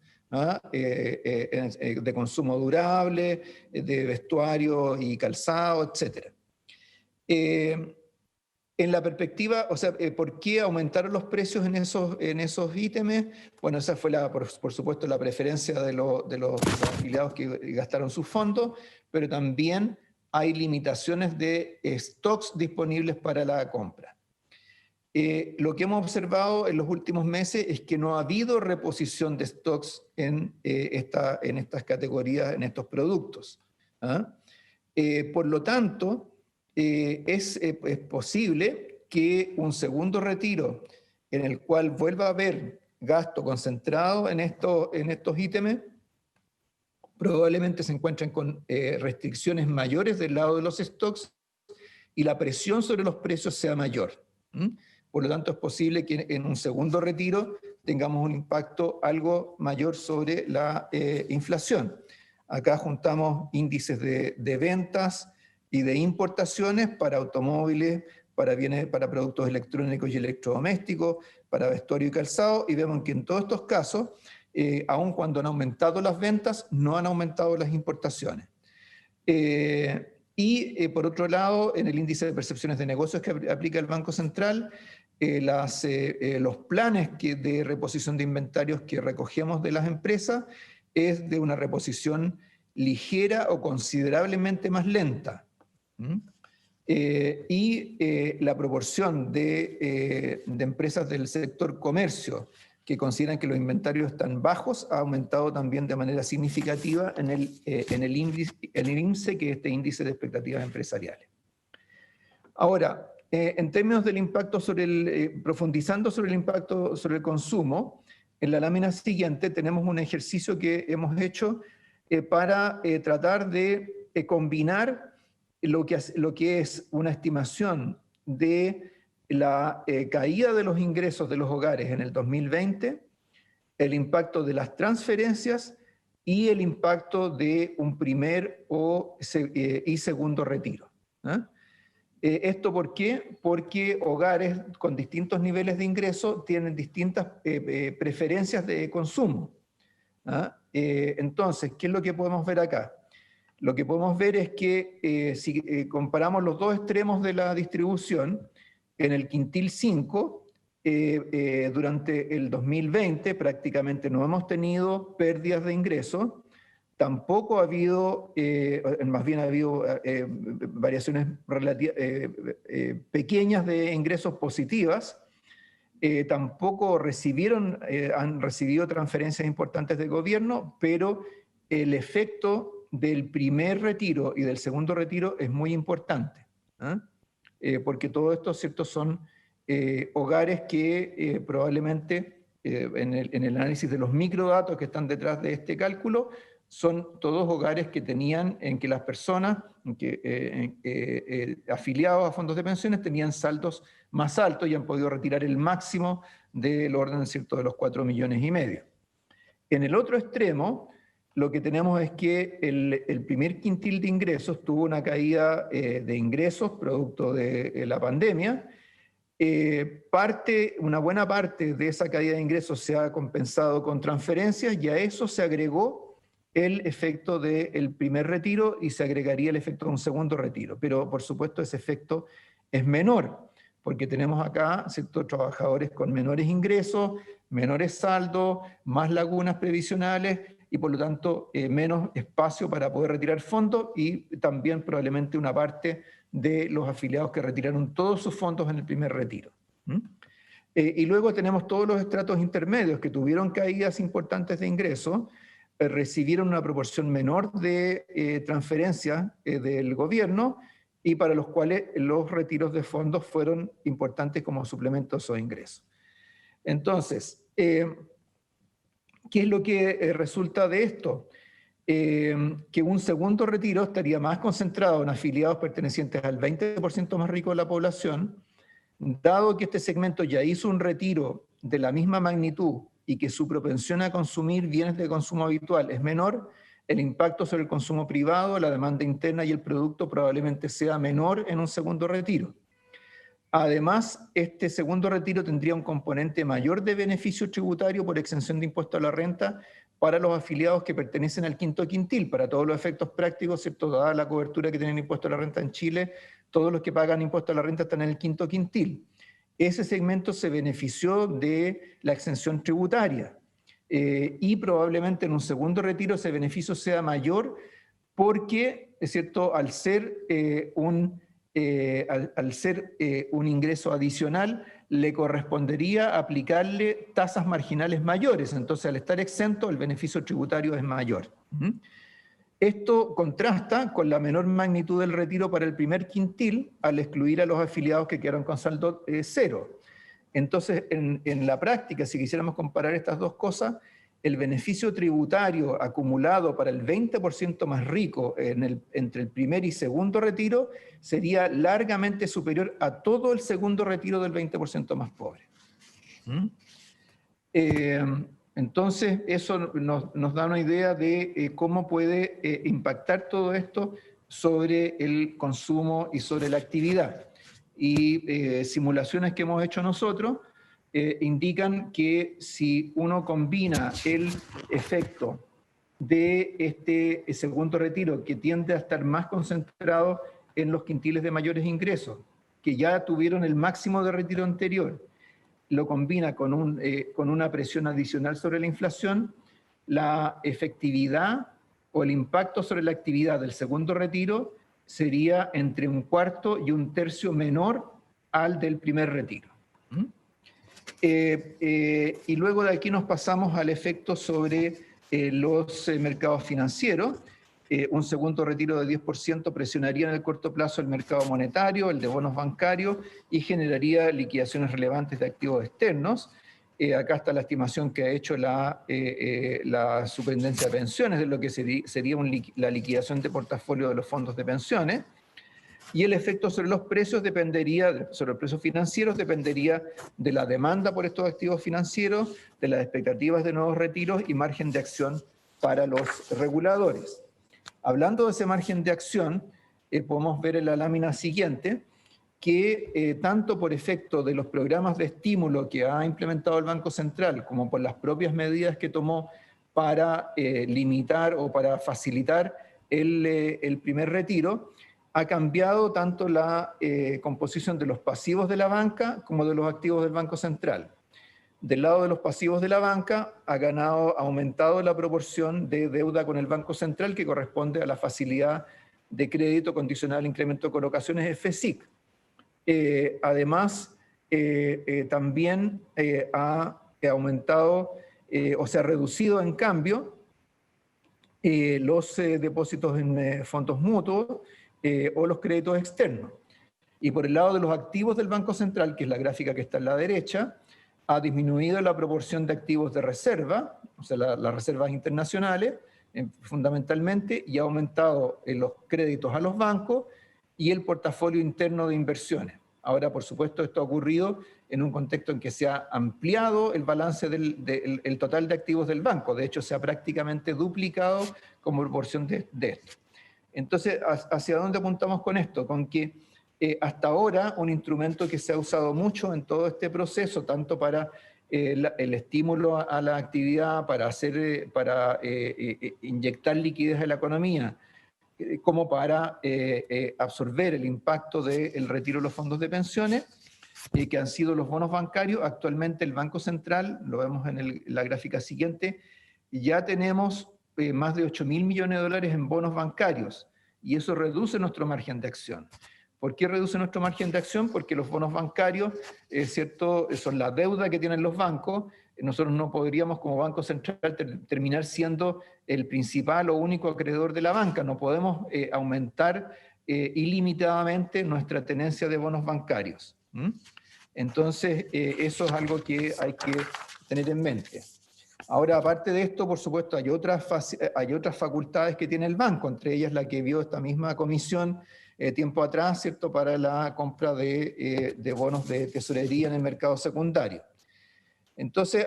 de consumo durable, de vestuario y calzado, etc. En la perspectiva, o sea, ¿por qué aumentaron los precios en esos ítems? Bueno, esa fue, por supuesto, la preferencia de los afiliados que gastaron sus fondos, pero también hay limitaciones de stocks disponibles para la compra. Lo que hemos observado en los últimos meses es que no ha habido reposición de stocks en estas categorías, en estos productos. Por lo tanto, es posible que un segundo retiro en el cual vuelva a haber gasto concentrado en estos ítems, probablemente se encuentren con restricciones mayores del lado de los stocks y la presión sobre los precios sea mayor. Por lo tanto, es posible que en un segundo retiro tengamos un impacto algo mayor sobre la inflación. Acá juntamos índices de ventas y de importaciones para automóviles, para productos electrónicos y electrodomésticos, para vestuario y calzado, y vemos que en todos estos casos, aun cuando han aumentado las ventas, no han aumentado las importaciones. Por otro lado, en el índice de percepciones de negocios que aplica el Banco Central, los planes de reposición de inventarios que recogemos de las empresas es de una reposición ligera o considerablemente más lenta. La proporción de empresas del sector comercio que consideran que los inventarios están bajos ha aumentado también de manera significativa en el INSE, que es este índice de expectativas empresariales. Ahora, en términos del impacto profundizando sobre el impacto sobre el consumo, en la lámina siguiente tenemos un ejercicio que hemos hecho para tratar de combinar lo que es una estimación de la caída de los ingresos de los hogares en el 2020, el impacto de las transferencias y el impacto de un primer y segundo retiro. ¿Esto por qué? Porque hogares con distintos niveles de ingreso tienen distintas preferencias de consumo. Entonces, ¿qué es lo que podemos ver acá? Lo que podemos ver es que si comparamos los dos extremos de la distribución, en el quintil 5, durante el 2020 prácticamente no hemos tenido pérdidas de ingresos, tampoco ha habido, más bien ha habido variaciones pequeñas de ingresos positivas, tampoco han recibido transferencias importantes del gobierno, pero el efecto del primer retiro y del segundo retiro es muy importante, porque todo esto, ¿cierto?, son hogares que probablemente en el análisis de los microdatos que están detrás de este cálculo, son todos hogares que tenían, en que las personas afiliados a fondos de pensiones tenían saldos más altos y han podido retirar el máximo del orden, ¿cierto?, de los 4,5 millones. En el otro extremo, lo que tenemos es que el primer quintil de ingresos tuvo una caída de ingresos producto de la pandemia. Una buena parte de esa caída de ingresos se ha compensado con transferencias y a eso se agregó el efecto del primer retiro y se agregaría el efecto de un segundo retiro. Pero, por supuesto, ese efecto es menor, porque tenemos acá ciertos trabajadores con menores ingresos, menores saldos, más lagunas previsionales y, por lo tanto, menos espacio para poder retirar fondos y también probablemente una parte de los afiliados que retiraron todos sus fondos en el primer retiro. Y luego tenemos todos los estratos intermedios que tuvieron caídas importantes de ingresos, recibieron una proporción menor de transferencias del gobierno y para los cuales los retiros de fondos fueron importantes como suplementos o ingresos. Entonces, ¿qué es lo que resulta de esto? Que un segundo retiro estaría más concentrado en afiliados pertenecientes al 20% más rico de la población, dado que este segmento ya hizo un retiro de la misma magnitud y que su propensión a consumir bienes de consumo habitual es menor, el impacto sobre el consumo privado, la demanda interna y el producto probablemente sea menor en un segundo retiro. Además, este segundo retiro tendría un componente mayor de beneficio tributario por exención de impuesto a la renta para los afiliados que pertenecen al quinto quintil. Para todos los efectos prácticos, ¿cierto?, dada la cobertura que tienen impuesto a la renta en Chile, todos los que pagan impuesto a la renta están en el quinto quintil. Ese segmento se benefició de la exención tributaria y probablemente en un segundo retiro ese beneficio sea mayor porque, es cierto, al ser un ingreso adicional, le correspondería aplicarle tasas marginales mayores. Entonces, al estar exento, el beneficio tributario es mayor. Esto contrasta con la menor magnitud del retiro para el primer quintil al excluir a los afiliados que quedaron con saldo cero. Entonces, en la práctica, si quisiéramos comparar estas dos cosas, el beneficio tributario acumulado para el 20% más rico entre el primer y segundo retiro sería largamente superior a todo el segundo retiro del 20% más pobre. Entonces, eso nos da una idea de cómo puede impactar todo esto sobre el consumo y sobre la actividad. Y simulaciones que hemos hecho nosotros indican que si uno combina el efecto de este segundo retiro, que tiende a estar más concentrado en los quintiles de mayores ingresos, que ya tuvieron el máximo de retiro anterior, lo combina con una presión adicional sobre la inflación, la efectividad o el impacto sobre la actividad del segundo retiro sería entre 1/4 y 1/3 menor al del primer retiro. Y luego de aquí nos pasamos al efecto sobre los mercados financieros. Un segundo retiro de 10% presionaría en el corto plazo el mercado monetario, el de bonos bancarios, y generaría liquidaciones relevantes de activos externos. Acá está la estimación que ha hecho la Superintendencia de Pensiones de lo que sería la liquidación de portafolio de los fondos de pensiones. Y el efecto sobre los precios sobre los precios financieros dependería de la demanda por estos activos financieros, de las expectativas de nuevos retiros y margen de acción para los reguladores. Hablando de ese margen de acción, podemos ver en la lámina siguiente que tanto por efecto de los programas de estímulo que ha implementado el Banco Central como por las propias medidas que tomó para limitar o para facilitar el primer retiro, ha cambiado tanto la composición de los pasivos de la banca como de los activos del Banco Central. Del lado de los pasivos de la banca ha aumentado la proporción de deuda con el Banco Central que corresponde a la facilidad de crédito condicional al incremento de colocaciones FCIC. Además, también ha aumentado o se ha reducido en cambio los depósitos en fondos mutuos o los créditos externos. Y por el lado de los activos del Banco Central, que es la gráfica que está a la derecha, ha disminuido la proporción de activos de reserva, o sea, las reservas internacionales, fundamentalmente, y ha aumentado los créditos a los bancos y el portafolio interno de inversiones. Ahora, por supuesto, esto ha ocurrido en un contexto en que se ha ampliado el balance el total de activos del banco. De hecho, se ha prácticamente duplicado como proporción de esto. Entonces, ¿hacia dónde apuntamos con esto? Con que hasta ahora un instrumento que se ha usado mucho en todo este proceso, tanto para el estímulo a la actividad, para inyectar liquidez a la economía, como para absorber el impacto del retiro de los fondos de pensiones, que han sido los bonos bancarios. Actualmente el Banco Central, lo vemos en la gráfica siguiente, ya tenemos más de 8.000 millones de dólares en bonos bancarios, y eso reduce nuestro margen de acción. ¿Por qué reduce nuestro margen de acción? Porque los bonos bancarios, ¿cierto?, son la deuda que tienen los bancos. Nosotros no podríamos como Banco Central terminar siendo el principal o único acreedor de la banca. No podemos aumentar ilimitadamente nuestra tenencia de bonos bancarios. Entonces, eso es algo que hay que tener en mente. Ahora, aparte de esto, por supuesto, hay otras facultades que tiene el banco, entre ellas la que vio esta misma comisión tiempo atrás, ¿cierto?, para la compra de bonos de tesorería en el mercado secundario. Entonces,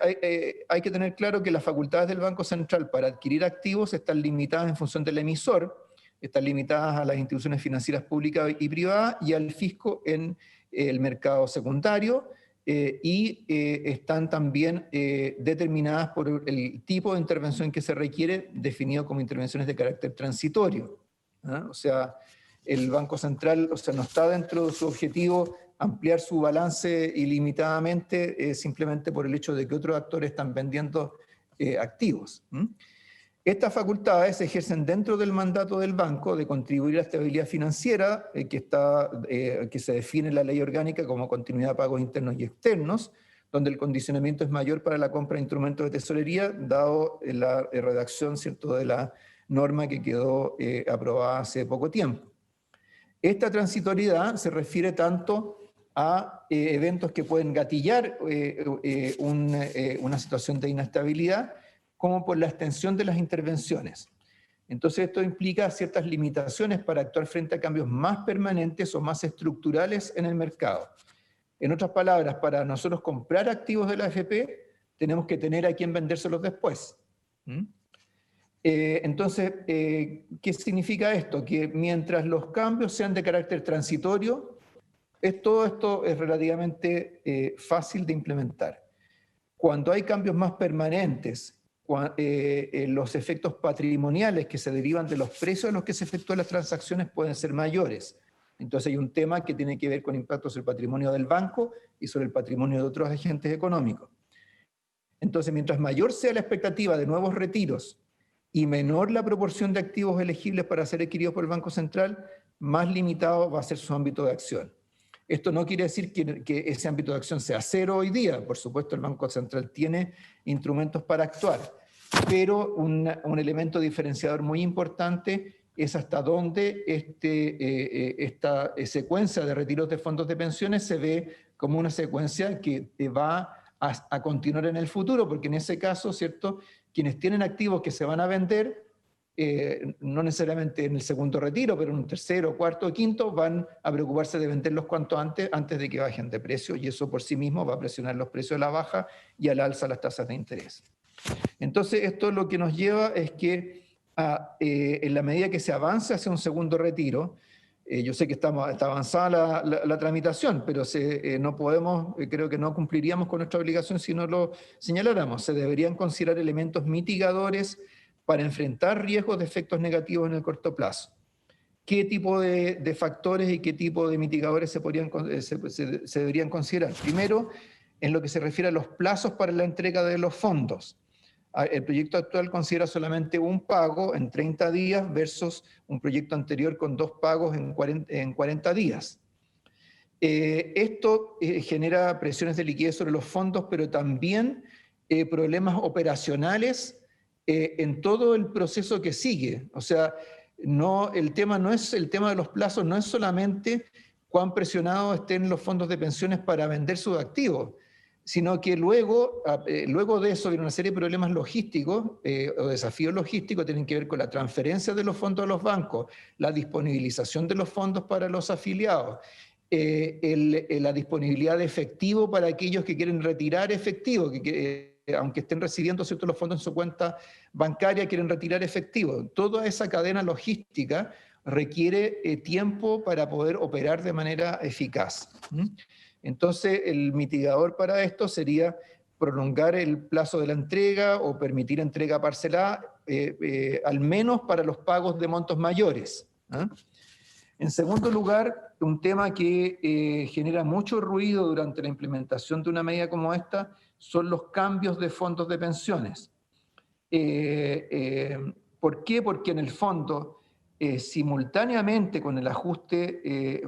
hay que tener claro que las facultades del Banco Central para adquirir activos están limitadas en función del emisor, están limitadas a las instituciones financieras públicas y privadas y al fisco en el mercado secundario, y están también determinadas por el tipo de intervención que se requiere, definido como intervenciones de carácter transitorio. O sea, el Banco Central, o sea, no está dentro de su objetivo ampliar su balance ilimitadamente simplemente por el hecho de que otros actores están vendiendo activos. Estas facultades se ejercen dentro del mandato del banco de contribuir a la estabilidad financiera que se define en la ley orgánica como continuidad de pagos internos y externos, donde el condicionamiento es mayor para la compra de instrumentos de tesorería, dado la redacción, ¿cierto?, de la norma que quedó aprobada hace poco tiempo. Esta transitoriedad se refiere tanto a eventos que pueden gatillar una situación de inestabilidad, como por la extensión de las intervenciones. Entonces esto implica ciertas limitaciones para actuar frente a cambios más permanentes o más estructurales en el mercado. En otras palabras, para nosotros comprar activos de la AFP, tenemos que tener a quien vendérselos después. Entonces, ¿qué significa esto? Que mientras los cambios sean de carácter transitorio, todo esto es relativamente fácil de implementar. Cuando hay cambios más permanentes, los efectos patrimoniales que se derivan de los precios en los que se efectúan las transacciones pueden ser mayores. Entonces hay un tema que tiene que ver con impactos sobre el patrimonio del banco y sobre el patrimonio de otros agentes económicos. Entonces, mientras mayor sea la expectativa de nuevos retiros y menor la proporción de activos elegibles para ser adquiridos por el Banco Central, más limitado va a ser su ámbito de acción. Esto no quiere decir que ese ámbito de acción sea cero hoy día. Por supuesto, el Banco Central tiene instrumentos para actuar, pero un elemento diferenciador muy importante es hasta dónde esta secuencia de retiros de fondos de pensiones se ve como una secuencia que va a continuar en el futuro, porque en ese caso, ¿cierto?, quienes tienen activos que se van a vender, no necesariamente en el segundo retiro, pero en un tercero, cuarto o quinto, van a preocuparse de venderlos cuanto antes de que bajen de precio, y eso por sí mismo va a presionar los precios a la baja y al alza las tasas de interés. Entonces, esto lo que nos lleva es que en la medida que se avance hacia un segundo retiro, yo sé que está avanzada la tramitación, pero no podemos, creo que no cumpliríamos con nuestra obligación si no lo señaláramos. Se deberían considerar elementos mitigadores para enfrentar riesgos de efectos negativos en el corto plazo. ¿Qué tipo de factores y qué tipo de mitigadores se deberían considerar? Primero, en lo que se refiere a los plazos para la entrega de los fondos. El proyecto actual considera solamente un pago en 30 días versus un proyecto anterior con 2 pagos en 40 días. Esto genera presiones de liquidez sobre los fondos, pero también problemas operacionales en todo el proceso que sigue. O sea, el tema de los plazos no es solamente cuán presionados estén los fondos de pensiones para vender sus activos, sino que luego de eso viene una serie de problemas logísticos o desafíos logísticos que tienen que ver con la transferencia de los fondos a los bancos, la disponibilización de los fondos para los afiliados, la disponibilidad de efectivo para aquellos que quieren retirar efectivo, aunque estén recibiendo ¿cierto?, los fondos en su cuenta bancaria, quieren retirar efectivo. Toda esa cadena logística requiere tiempo para poder operar de manera eficaz. Entonces, el mitigador para esto sería prolongar el plazo de la entrega o permitir entrega parcelada, al menos para los pagos de montos mayores. En segundo lugar, un tema que genera mucho ruido durante la implementación de una medida como esta son los cambios de fondos de pensiones. ¿Por qué? Porque en el fondo, simultáneamente con el ajuste,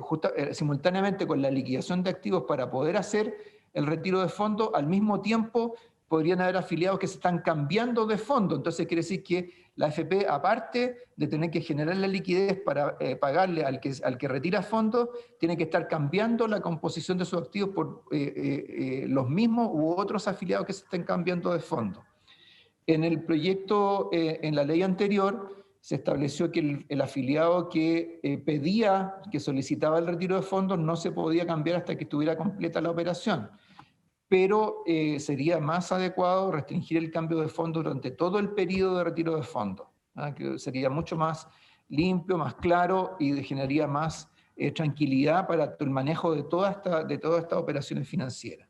simultáneamente con la liquidación de activos para poder hacer el retiro de fondos, al mismo tiempo podrían haber afiliados que se están cambiando de fondo. Entonces quiere decir que la AFP, aparte de tener que generar la liquidez para pagarle al que retira fondos, tiene que estar cambiando la composición de sus activos por los mismos u otros afiliados que se estén cambiando de fondo. En el proyecto, en la ley anterior, se estableció que el afiliado que que solicitaba el retiro de fondos no se podía cambiar hasta que estuviera completa la operación. Pero sería más adecuado restringir el cambio de fondos durante todo el periodo de retiro de fondos, que sería mucho más limpio, más claro y generaría más tranquilidad para el manejo de todas estas operaciones financieras.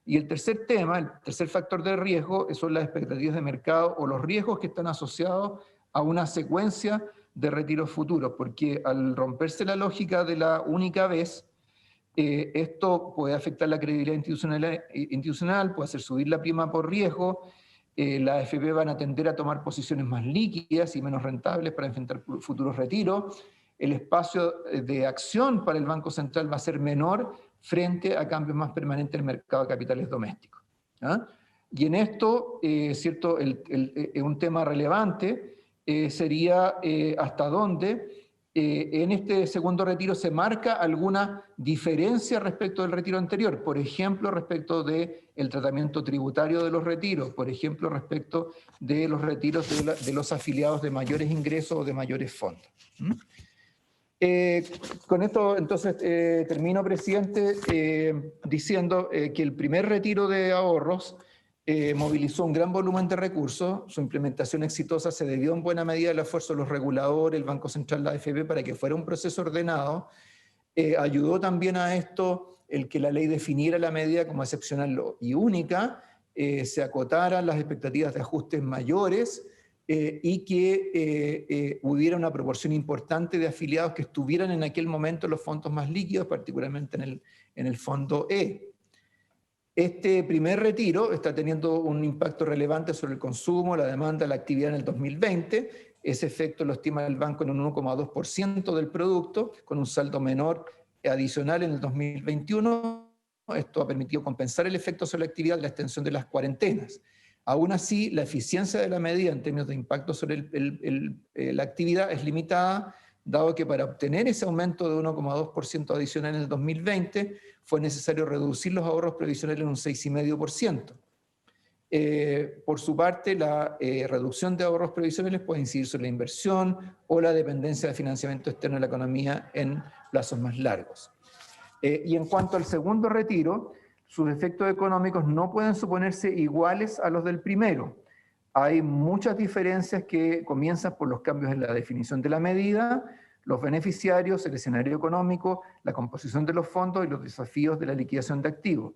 Y el tercer tema, el tercer factor de riesgo, son las expectativas de mercado o los riesgos que están asociados a una secuencia de retiros futuros, porque al romperse la lógica de la única vez, esto puede afectar la credibilidad institucional, puede hacer subir la prima por riesgo, las AFP van a tender a tomar posiciones más líquidas y menos rentables para enfrentar futuros retiros, el espacio de acción para el Banco Central va a ser menor frente a cambios más permanentes en el mercado de capitales domésticos. Y en esto, ¿cierto? Un tema relevante sería hasta dónde en este segundo retiro se marca alguna diferencia respecto del retiro anterior, por ejemplo, respecto del tratamiento tributario de los retiros, por ejemplo, respecto de los retiros de los afiliados de mayores ingresos o de mayores fondos. Con esto, entonces, termino, presidente, diciendo que el primer retiro de ahorros movilizó un gran volumen de recursos. Su implementación exitosa se debió en buena medida al esfuerzo de los reguladores, el Banco Central, la AFP, para que fuera un proceso ordenado. Ayudó también a esto el que la ley definiera la medida como excepcional y única, se acotaran las expectativas de ajustes mayores, y que hubiera una proporción importante de afiliados que estuvieran en aquel momento en los fondos más líquidos, particularmente en el fondo E. Este primer retiro está teniendo un impacto relevante sobre el consumo, la demanda, la actividad en el 2020. Ese efecto lo estima el banco en un 1,2% del producto, con un saldo menor adicional en el 2021. Esto ha permitido compensar el efecto sobre la actividad de la extensión de las cuarentenas. Aún así, la eficiencia de la medida en términos de impacto sobre la actividad es limitada, dado que para obtener ese aumento de 1,2% adicional en el 2020 fue necesario reducir los ahorros previsionales en un 6,5%. Por su parte, la reducción de ahorros previsionales puede incidir sobre la inversión o la dependencia de financiamiento externo de la economía en plazos más largos. Y en cuanto al segundo retiro, sus efectos económicos no pueden suponerse iguales a los del primero. Hay muchas diferencias que comienzan por los cambios en la definición de la medida, los beneficiarios, el escenario económico, la composición de los fondos y los desafíos de la liquidación de activos.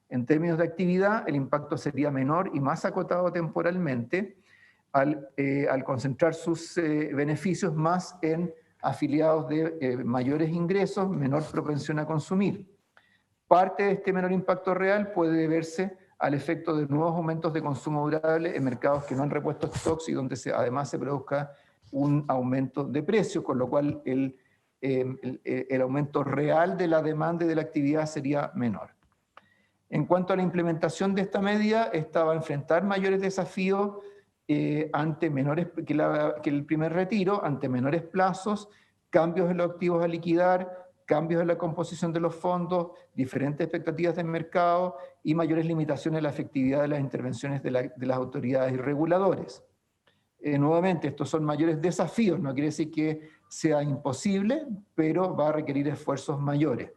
En términos de actividad, el impacto sería menor y más acotado temporalmente al concentrar sus beneficios más en afiliados de mayores ingresos, menor propensión a consumir. Parte de este menor impacto real puede deberse al efecto de nuevos aumentos de consumo durable en mercados que no han repuesto stocks y donde además se produzca un aumento de precios, con lo cual el aumento real de la demanda y de la actividad sería menor. En cuanto a la implementación de esta medida, esta va a enfrentar mayores desafíos ante menores que el primer retiro, ante menores plazos, cambios en los activos a liquidar, cambios en la composición de los fondos, diferentes expectativas del mercado y mayores limitaciones en la efectividad de las intervenciones de las autoridades y reguladores. Nuevamente, estos son mayores desafíos, no quiere decir que sea imposible, pero va a requerir esfuerzos mayores.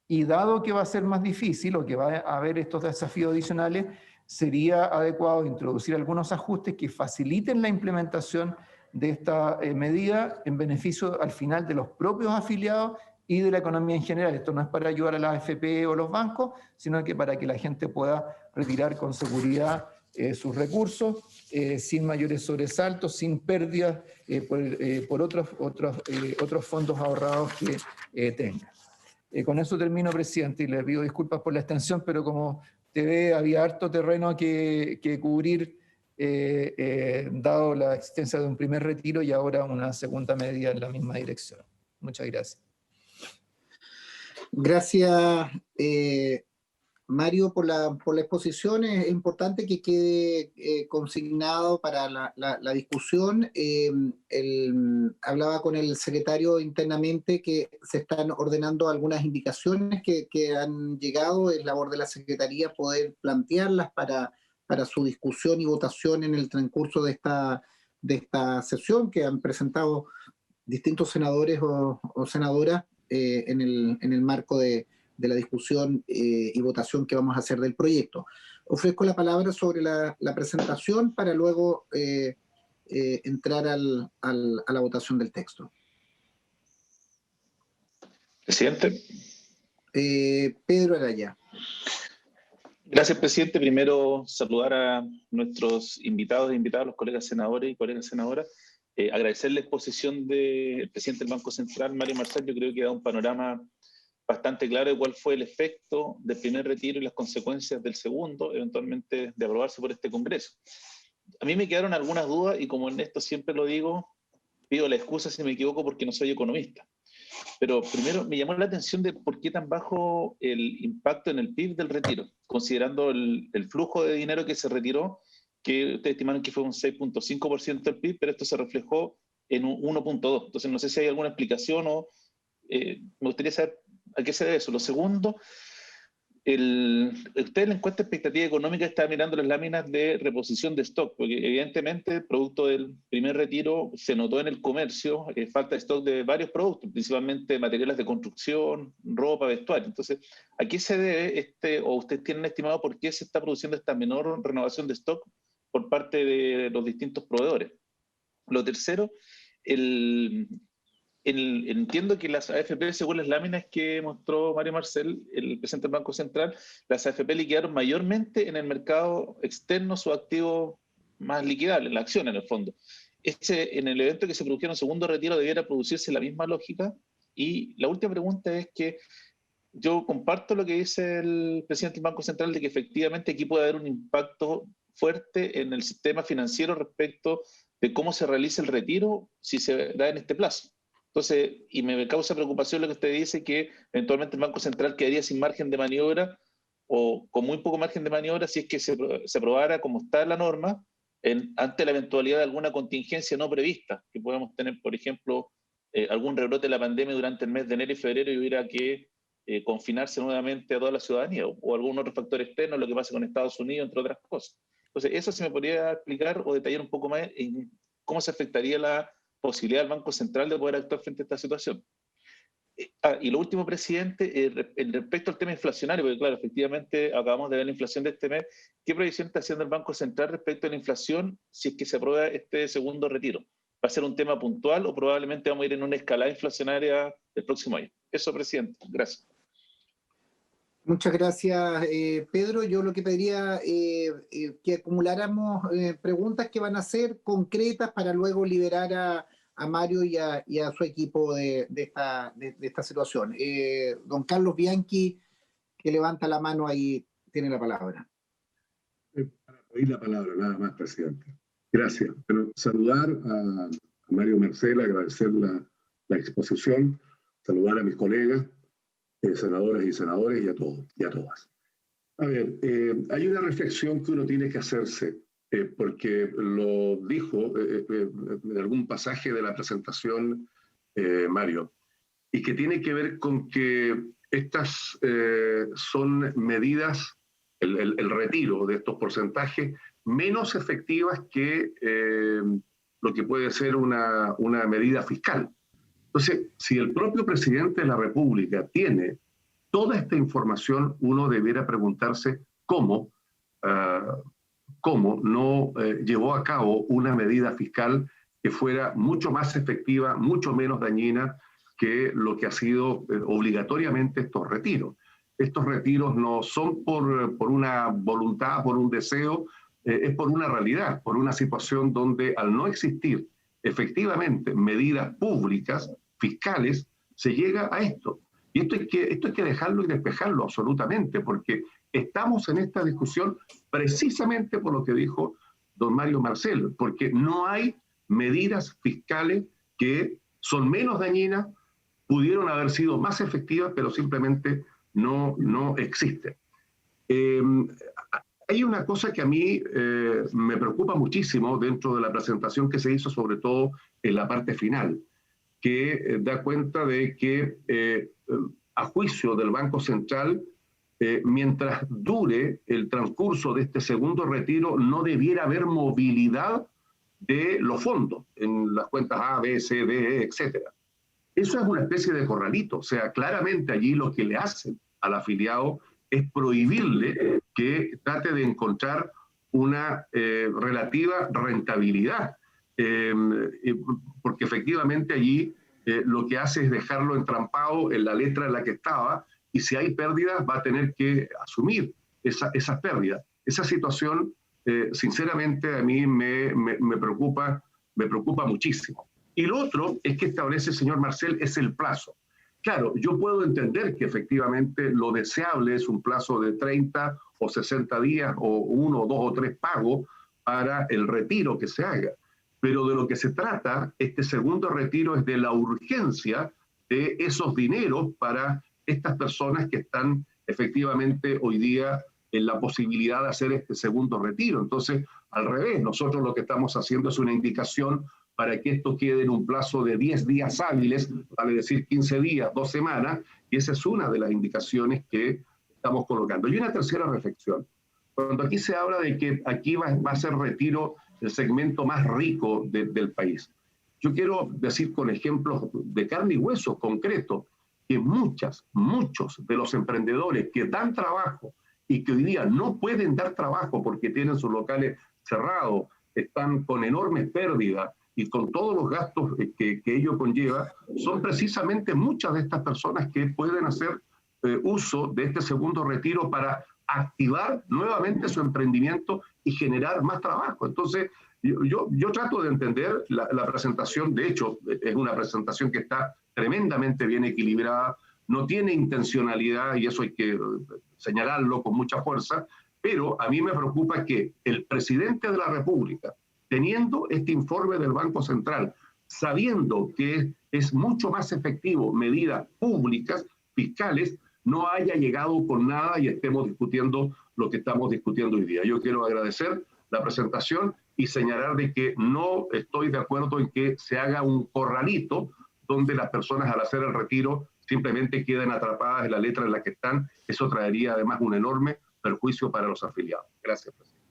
Y dado que va a ser más difícil o que va a haber estos desafíos adicionales, sería adecuado introducir algunos ajustes que faciliten la implementación de esta medida en beneficio al final de los propios afiliados y de la economía en general. Esto no es para ayudar a las AFP o los bancos, sino que para que la gente pueda retirar con seguridad sus recursos, sin mayores sobresaltos, sin pérdidas por otros fondos ahorrados que tengan. Con eso termino, presidente, y le pido disculpas por la extensión, pero como te ve, había harto terreno que cubrir, dado la existencia de un primer retiro y ahora una segunda medida en la misma dirección. Muchas gracias. Gracias, Mario, por la exposición. Es importante que quede consignado para la discusión. Hablaba con el secretario internamente que se están ordenando algunas indicaciones que han llegado. Es labor de la Secretaría poder plantearlas para su discusión y votación en el transcurso de esta sesión que han presentado distintos senadores o senadoras en el marco de la discusión y votación que vamos a hacer del proyecto. Ofrezco la palabra sobre la presentación para luego entrar a la votación del texto. Presidente. Pedro Araya. Gracias, presidente. Primero, saludar a nuestros invitados e invitadas, los colegas senadores y colegas senadoras. Agradecer la exposición del presidente del Banco Central, Mario Marcel. Yo creo que da un panorama bastante claro de cuál fue el efecto del primer retiro y las consecuencias del segundo, eventualmente de aprobarse por este Congreso. A mí me quedaron algunas dudas y como en esto siempre lo digo, pido la excusa si me equivoco porque no soy economista. Pero primero me llamó la atención de por qué tan bajo el impacto en el PIB del retiro, considerando el flujo de dinero que se retiró, que ustedes estimaron que fue un 6,5% del PIB, pero esto se reflejó en un 1,2%. Entonces no sé si hay alguna explicación o me gustaría saber a qué se debe eso. Lo segundo, usted en la encuesta de expectativa económica está mirando las láminas de reposición de stock, porque evidentemente, producto del primer retiro, se notó en el comercio falta de stock de varios productos, principalmente materiales de construcción, ropa, vestuario. Entonces, ¿a qué se debe o ustedes tienen estimado por qué se está produciendo esta menor renovación de stock por parte de los distintos proveedores? Lo tercero, entiendo que las AFP, según las láminas que mostró Mario Marcel, el presidente del Banco Central, las AFP liquidaron mayormente en el mercado externo su activo más liquidable, la acción en el fondo. En el evento que se produjeron segundo retiro debiera producirse la misma lógica. Y la última pregunta es que yo comparto lo que dice el presidente del Banco Central de que efectivamente aquí puede haber un impacto fuerte en el sistema financiero respecto de cómo se realiza el retiro si se da en este plazo. Entonces, y me causa preocupación lo que usted dice, que eventualmente el Banco Central quedaría sin margen de maniobra o con muy poco margen de maniobra si es que se aprobara como está la norma ante la eventualidad de alguna contingencia no prevista, que podamos tener, por ejemplo, algún rebrote de la pandemia durante el mes de enero y febrero y hubiera que confinarse nuevamente a toda la ciudadanía o algún otro factor externo, lo que pasa con Estados Unidos, entre otras cosas. Entonces, eso se me podría explicar o detallar un poco más en cómo se afectaría la posibilidad del Banco Central de poder actuar frente a esta situación. Y lo último, presidente, respecto al tema inflacionario, porque claro, efectivamente acabamos de ver la inflación de este mes, ¿qué previsión está haciendo el Banco Central respecto a la inflación si es que se aprueba este segundo retiro? ¿Va a ser un tema puntual o probablemente vamos a ir en una escalada inflacionaria el próximo año? Eso, presidente. Gracias. Muchas gracias, Pedro. Yo lo que pediría que acumuláramos preguntas que van a ser concretas para luego liberar a Mario y a su equipo de esta situación. Don Carlos Bianchi, que levanta la mano ahí, tiene la palabra. Para pedir la palabra, nada más, presidente. Gracias. Pero saludar a Mario Marcel, agradecer la exposición, saludar a mis colegas, senadoras y senadores, y a todos y a todas. A ver, hay una reflexión que uno tiene que hacerse, porque lo dijo en algún pasaje de la presentación Mario, y que tiene que ver con que estas son medidas, el retiro de estos porcentajes, menos efectivas que lo que puede ser una medida fiscal. Entonces, si el propio presidente de la República tiene toda esta información, uno debiera preguntarse cómo no llevó a cabo una medida fiscal que fuera mucho más efectiva, mucho menos dañina que lo que ha sido obligatoriamente estos retiros. Estos retiros no son por una voluntad, por un deseo, es por una realidad, por una situación donde al no existir efectivamente medidas públicas, fiscales, se llega a esto. Y esto hay que dejarlo y despejarlo absolutamente, porque estamos en esta discusión precisamente por lo que dijo don Mario Marcel, porque no hay medidas fiscales que son menos dañinas, pudieron haber sido más efectivas, pero simplemente no existen. Hay una cosa que a mí me preocupa muchísimo dentro de la presentación que se hizo, sobre todo en la parte final, que da cuenta de que a juicio del Banco Central, mientras dure el transcurso de este segundo retiro, no debiera haber movilidad de los fondos en las cuentas A, B, C, D, E, etc. Eso es una especie de corralito, o sea, claramente allí lo que le hacen al afiliado es prohibirle que trate de encontrar una relativa rentabilidad, porque efectivamente allí lo que hace es dejarlo entrampado en la letra en la que estaba, y si hay pérdidas va a tener que asumir esas pérdidas. Esa situación, sinceramente, a mí me preocupa muchísimo. Y lo otro es que establece el señor Marcel es el plazo. Claro, yo puedo entender que efectivamente lo deseable es un plazo de 30 o 60 días o 1, 2 o 3 pagos para el retiro que se haga. Pero de lo que se trata, este segundo retiro, es de la urgencia de esos dineros para estas personas que están efectivamente hoy día en la posibilidad de hacer este segundo retiro. Entonces, al revés, nosotros lo que estamos haciendo es una indicación para que esto quede en un plazo de 10 días hábiles, vale decir 15 días, 2 semanas, y esa es una de las indicaciones que estamos colocando. Y una tercera reflexión. Cuando aquí se habla de que aquí va a ser retiro el segmento más rico del país, yo quiero decir con ejemplos de carne y hueso concretos que muchos de los emprendedores que dan trabajo y que hoy día no pueden dar trabajo porque tienen sus locales cerrados, están con enormes pérdidas y con todos los gastos que ello conlleva, son precisamente muchas de estas personas que pueden hacer uso de este segundo retiro para activar nuevamente su emprendimiento y generar más trabajo. Entonces, yo trato de entender la presentación. De hecho, es una presentación que está tremendamente bien equilibrada, no tiene intencionalidad, y eso hay que señalarlo con mucha fuerza, pero a mí me preocupa que el presidente de la República, teniendo este informe del Banco Central, sabiendo que es mucho más efectivo medidas públicas, fiscales, no haya llegado con nada y estemos discutiendo lo que estamos discutiendo hoy día. Yo quiero agradecer la presentación y señalar de que no estoy de acuerdo en que se haga un corralito donde las personas al hacer el retiro simplemente queden atrapadas en la letra en la que están. Eso traería además un enorme perjuicio para los afiliados. Gracias, presidente.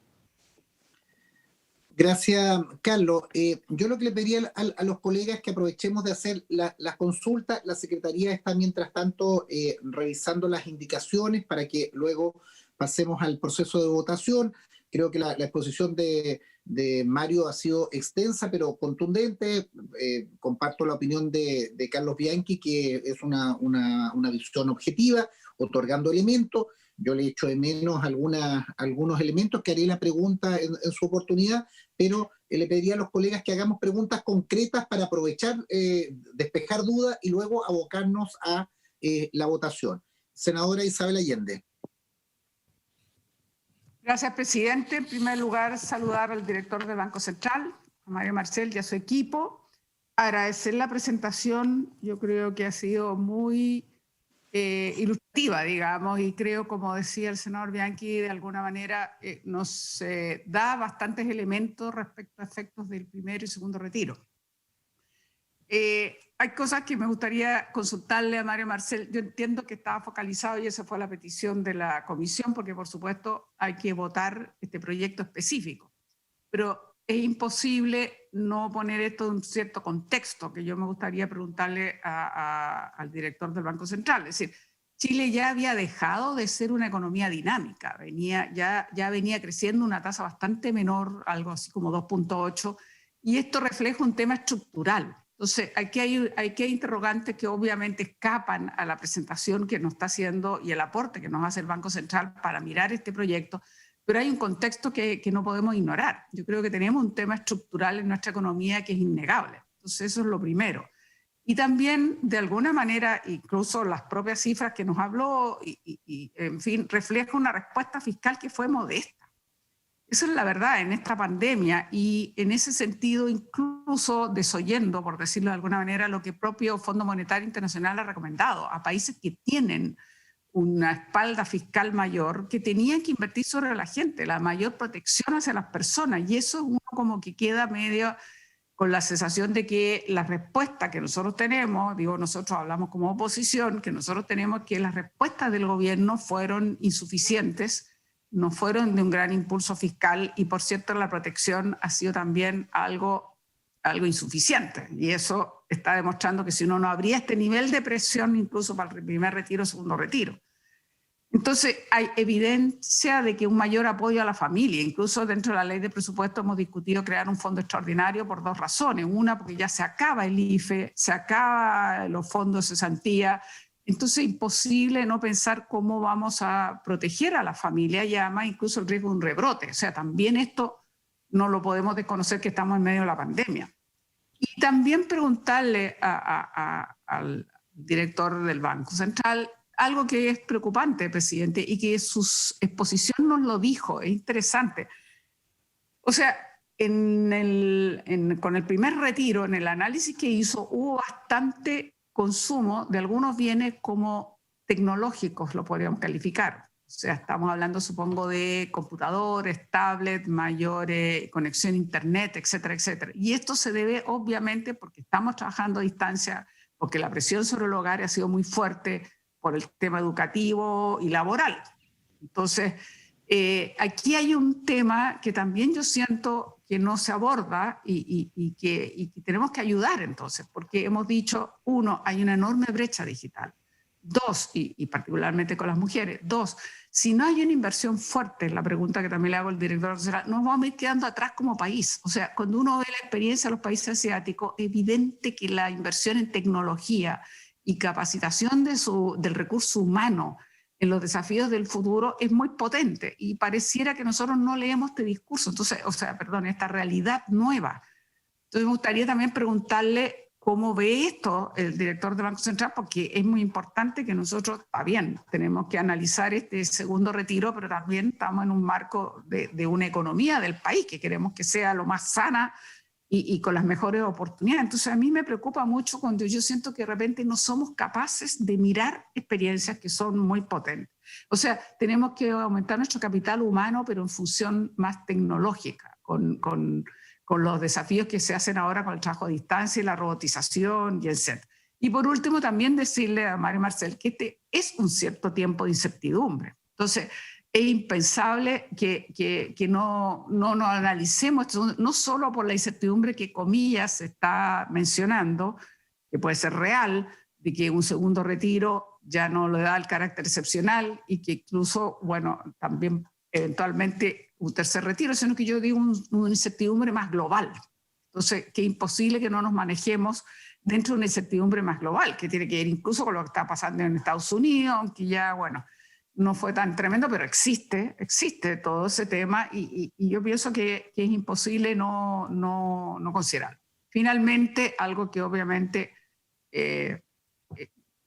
Gracias, Carlos. Yo lo que le pediría a los colegas es que aprovechemos de hacer las consultas. La Secretaría está, mientras tanto, revisando las indicaciones para que luego pasemos al proceso de votación. Creo que la exposición de Mario ha sido extensa, pero contundente. Comparto la opinión de Carlos Bianchi, que es una visión objetiva, otorgando elementos. Yo le echo de menos algunos elementos, que haré la pregunta en su oportunidad, pero le pediría a los colegas que hagamos preguntas concretas para aprovechar, despejar dudas y luego abocarnos a la votación. Senadora Isabel Allende. Gracias, presidente. En primer lugar, saludar al director del Banco Central, a Mario Marcel, y a su equipo. Agradecer la presentación, yo creo que ha sido muy ilustrativa, digamos, y creo, como decía el senador Bianchi, de alguna manera nos da bastantes elementos respecto a efectos del primer y segundo retiro. Hay cosas que me gustaría consultarle a Mario Marcel. Yo entiendo que estaba focalizado y esa fue la petición de la comisión, porque por supuesto hay que votar este proyecto específico, pero es imposible no poner esto en un cierto contexto, que yo me gustaría preguntarle al director del Banco Central. Es decir, Chile ya había dejado de ser una economía dinámica, ya venía creciendo una tasa bastante menor, algo así como 2.8, y esto refleja un tema estructural. Entonces, aquí hay interrogantes que obviamente escapan a la presentación que nos está haciendo y el aporte que nos hace el Banco Central para mirar este proyecto, pero hay un contexto que no podemos ignorar. Yo creo que tenemos un tema estructural en nuestra economía que es innegable. Entonces, eso es lo primero. Y también, de alguna manera, incluso las propias cifras que nos habló, en fin, refleja una respuesta fiscal que fue modesta. Esa es la verdad en esta pandemia, y en ese sentido incluso desoyendo, por decirlo de alguna manera, lo que el propio Fondo Monetario Internacional ha recomendado a países que tienen una espalda fiscal mayor, que tenían que invertir sobre la gente, la mayor protección hacia las personas, y eso uno como que queda medio con la sensación de que la respuesta que nosotros tenemos, digo nosotros hablamos como oposición, que nosotros tenemos que las respuestas del gobierno fueron insuficientes, no fueron de un gran impulso fiscal, y por cierto la protección ha sido también algo insuficiente, y eso está demostrando que si no, no habría este nivel de presión incluso para el primer retiro o segundo retiro. Entonces hay evidencia de que un mayor apoyo a la familia, incluso dentro de la ley de presupuesto hemos discutido crear un fondo extraordinario por dos razones. Una, porque ya se acaba el IFE, se acaba los fondos de cesantía. Entonces, imposible no pensar cómo vamos a proteger a la familia, y además incluso el riesgo de un rebrote. O sea, también esto no lo podemos desconocer, que estamos en medio de la pandemia. Y también preguntarle al director del Banco Central algo que es preocupante, presidente, y que su exposición nos lo dijo, es interesante. O sea, con el primer retiro, en el análisis que hizo, hubo bastante consumo de algunos bienes como tecnológicos, lo podríamos calificar. O sea, estamos hablando, supongo, de computadores, tablets, mayor conexión a internet, etcétera, etcétera. Y esto se debe, obviamente, porque estamos trabajando a distancia, porque la presión sobre el hogar ha sido muy fuerte por el tema educativo y laboral. Entonces, aquí hay un tema que también yo siento que no se aborda y que tenemos que ayudar entonces, porque hemos dicho, uno, hay una enorme brecha digital. Dos, y particularmente con las mujeres, dos, si no hay una inversión fuerte, la pregunta que también le hago al director nacional, nos vamos a ir quedando atrás como país. O sea, cuando uno ve la experiencia de los países asiáticos, es evidente que la inversión en tecnología y capacitación del recurso humano en los desafíos del futuro es muy potente, y pareciera que nosotros no leemos este discurso, entonces, esta realidad nueva. Entonces me gustaría también preguntarle cómo ve esto el director del Banco Central, porque es muy importante que nosotros, está bien, tenemos que analizar este segundo retiro, pero también estamos en un marco de una economía del país que queremos que sea lo más sana y con las mejores oportunidades. Entonces a mí me preocupa mucho cuando yo siento que de repente no somos capaces de mirar experiencias que son muy potentes. O sea, tenemos que aumentar nuestro capital humano, pero en función más tecnológica, con los desafíos que se hacen ahora con el trabajo a distancia y la robotización y etc. Y por último, también decirle a Mario Marcel que este es un cierto tiempo de incertidumbre. Entonces, es impensable que no nos analicemos, no solo por la incertidumbre que, comillas, se está mencionando, que puede ser real, de que un segundo retiro ya no le da el carácter excepcional y que incluso, bueno, también eventualmente un tercer retiro, sino que yo digo una incertidumbre más global. Entonces, que es imposible que no nos manejemos dentro de una incertidumbre más global, que tiene que ver incluso con lo que está pasando en Estados Unidos, aunque ya, bueno, no fue tan tremendo, pero existe todo ese tema y yo pienso que es imposible no considerarlo. Finalmente, algo que obviamente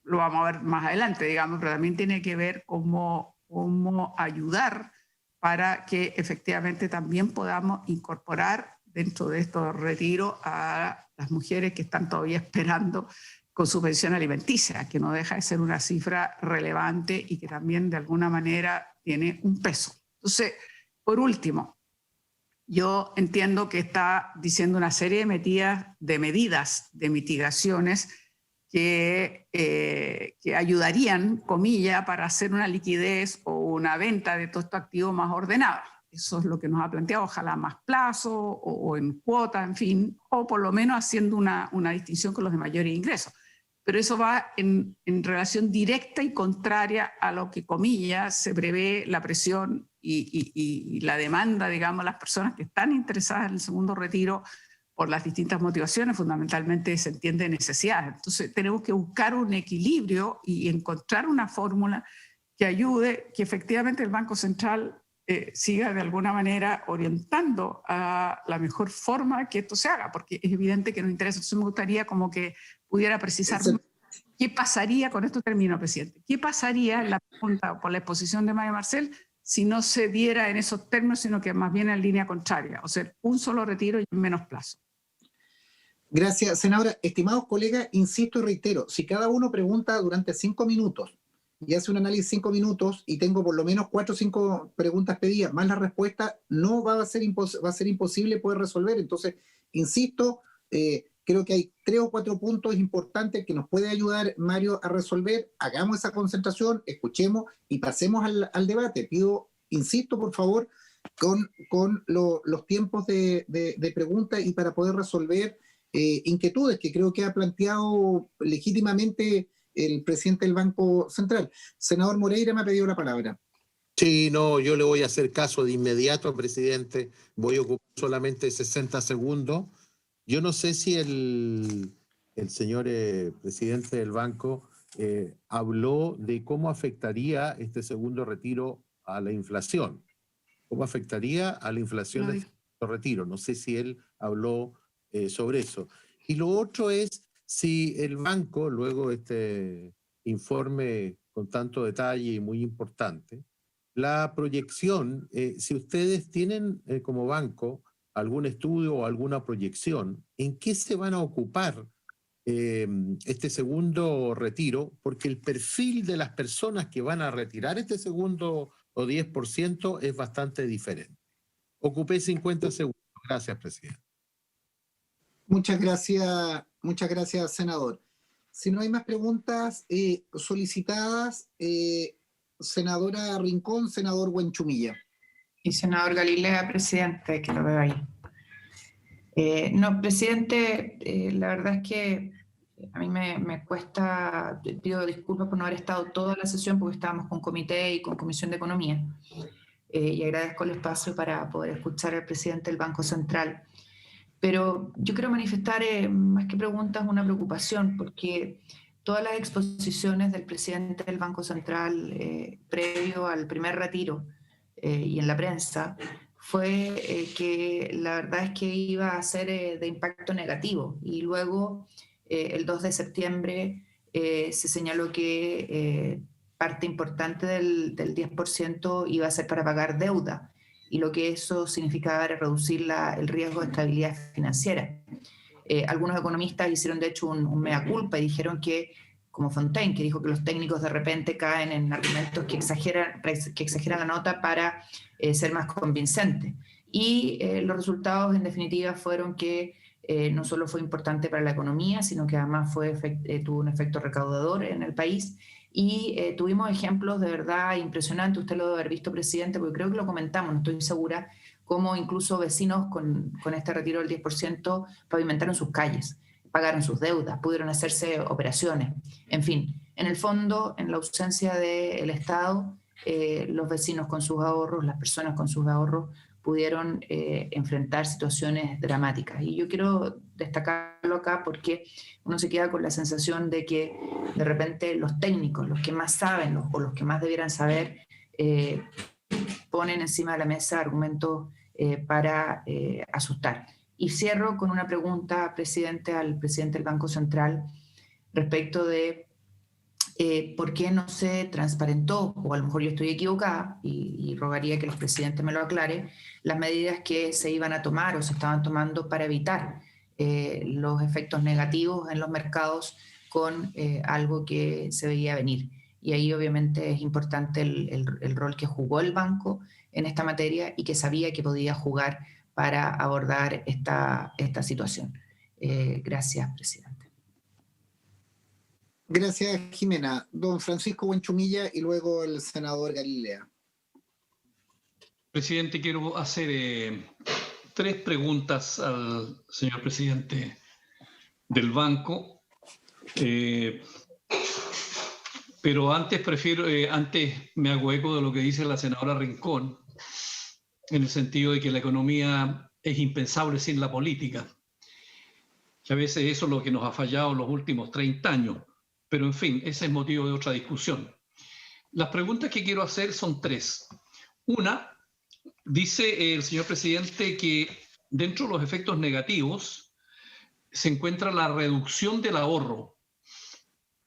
lo vamos a ver más adelante, digamos, pero también tiene que ver cómo ayudar para que efectivamente también podamos incorporar dentro de estos retiros a las mujeres que están todavía esperando con su pensión alimenticia, que no deja de ser una cifra relevante y que también de alguna manera tiene un peso. Entonces, por último, yo entiendo que está diciendo una serie de medidas de mitigaciones que ayudarían, comillas, para hacer una liquidez o una venta de todos estos activos más ordenada. Eso es lo que nos ha planteado, ojalá a más plazo o en cuota, en fin, o por lo menos haciendo una distinción con los de mayores ingresos. Pero eso va en relación directa y contraria a lo que, comillas, se prevé la presión y la demanda, digamos, las personas que están interesadas en el segundo retiro por las distintas motivaciones, fundamentalmente se entiende necesidades. Entonces tenemos que buscar un equilibrio y encontrar una fórmula que ayude, que efectivamente el Banco Central siga de alguna manera orientando a la mejor forma que esto se haga, porque es evidente que nos interesa. Entonces me gustaría como que pudiera precisar qué pasaría, con esto termino, presidente, qué pasaría en la pregunta por la exposición de Mario Marcel si no se diera en esos términos, sino que más bien en línea contraria, o sea, un solo retiro y menos plazo. Gracias, senadora. Estimados colegas, insisto y reitero, si cada uno pregunta durante 5 minutos y hace un análisis 5 minutos y tengo por lo menos 4 o 5 preguntas pedidas, más la respuesta, no va a ser imposible poder resolver. Entonces, insisto, creo que hay 3 o 4 puntos importantes que nos puede ayudar Mario a resolver. Hagamos esa concentración, escuchemos y pasemos al debate. Insisto, por favor, con los tiempos de pregunta y para poder resolver inquietudes que creo que ha planteado legítimamente el presidente del Banco Central. Senador Moreira me ha pedido la palabra. Sí, no, yo le voy a hacer caso de inmediato, presidente. Voy a ocupar solamente 60 segundos. Yo no sé si el señor presidente del banco habló de cómo afectaría este segundo retiro a la inflación. ¿Cómo afectaría a la inflación de este segundo retiro? No sé si él habló sobre eso. Y lo otro es si el banco, luego de este informe con tanto detalle y muy importante, la proyección, si ustedes tienen como banco algún estudio o alguna proyección, ¿en qué se van a ocupar este segundo retiro? Porque el perfil de las personas que van a retirar este segundo o 10% es bastante diferente. Ocupé 50 segundos. Gracias, presidente. Muchas gracias, senador. Si no hay más preguntas solicitadas, senadora Rincón, senador Buenchumilla. Y senador Galilea, presidente, que lo veo ahí. No, presidente, la verdad es que a mí me cuesta, pido disculpas por no haber estado toda la sesión porque estábamos con comité y con Comisión de Economía. Y agradezco el espacio para poder escuchar al presidente del Banco Central. Pero yo quiero manifestar, más que preguntas, una preocupación, porque todas las exposiciones del presidente del Banco Central previo al primer retiro y en la prensa fue que la verdad es que iba a ser de impacto negativo. Y luego, el 2 de septiembre, se señaló que parte importante del 10% iba a ser para pagar deuda. y lo que eso significaba era reducir el riesgo de estabilidad financiera. Algunos economistas hicieron de hecho un mea culpa y dijeron que, como Fontaine, que dijo que los técnicos de repente caen en argumentos que exageran la nota para ser más convincentes. Y los resultados, en definitiva, fueron que no solo fue importante para la economía, sino que además tuvo un efecto recaudador en el país. Y tuvimos ejemplos de verdad impresionantes. Usted lo debe haber visto, presidente, porque creo que lo comentamos, no estoy segura, cómo incluso vecinos con este retiro del 10% pavimentaron sus calles, pagaron sus deudas, pudieron hacerse operaciones. En fin, en el fondo, en la ausencia del Estado, los vecinos con sus ahorros, las personas con sus ahorros, pudieron enfrentar situaciones dramáticas. Y yo quiero destacarlo acá porque uno se queda con la sensación de que de repente los técnicos, los que más saben o los que más debieran saber, ponen encima de la mesa argumentos para asustar. Y cierro con una pregunta, presidente, al presidente del Banco Central respecto de por qué no se transparentó, o a lo mejor yo estoy equivocada, y rogaría que el presidente me lo aclare, las medidas que se iban a tomar o se estaban tomando para evitar los efectos negativos en los mercados con algo que se veía venir. Y ahí obviamente es importante el rol que jugó el banco en esta materia y que sabía que podía jugar para abordar esta situación. Gracias, presidente. Gracias, Jimena. Don Francisco Buenchumilla y luego el senador Galilea. Presidente, quiero hacer 3 preguntas al señor presidente del banco. Pero antes me hago eco de lo que dice la senadora Rincón, en el sentido de que la economía es impensable sin la política. Que a veces eso es lo que nos ha fallado en los últimos 30 años. Pero en fin, ese es motivo de otra discusión. Las preguntas que quiero hacer son 3. Una, dice el señor presidente que dentro de los efectos negativos se encuentra la reducción del ahorro.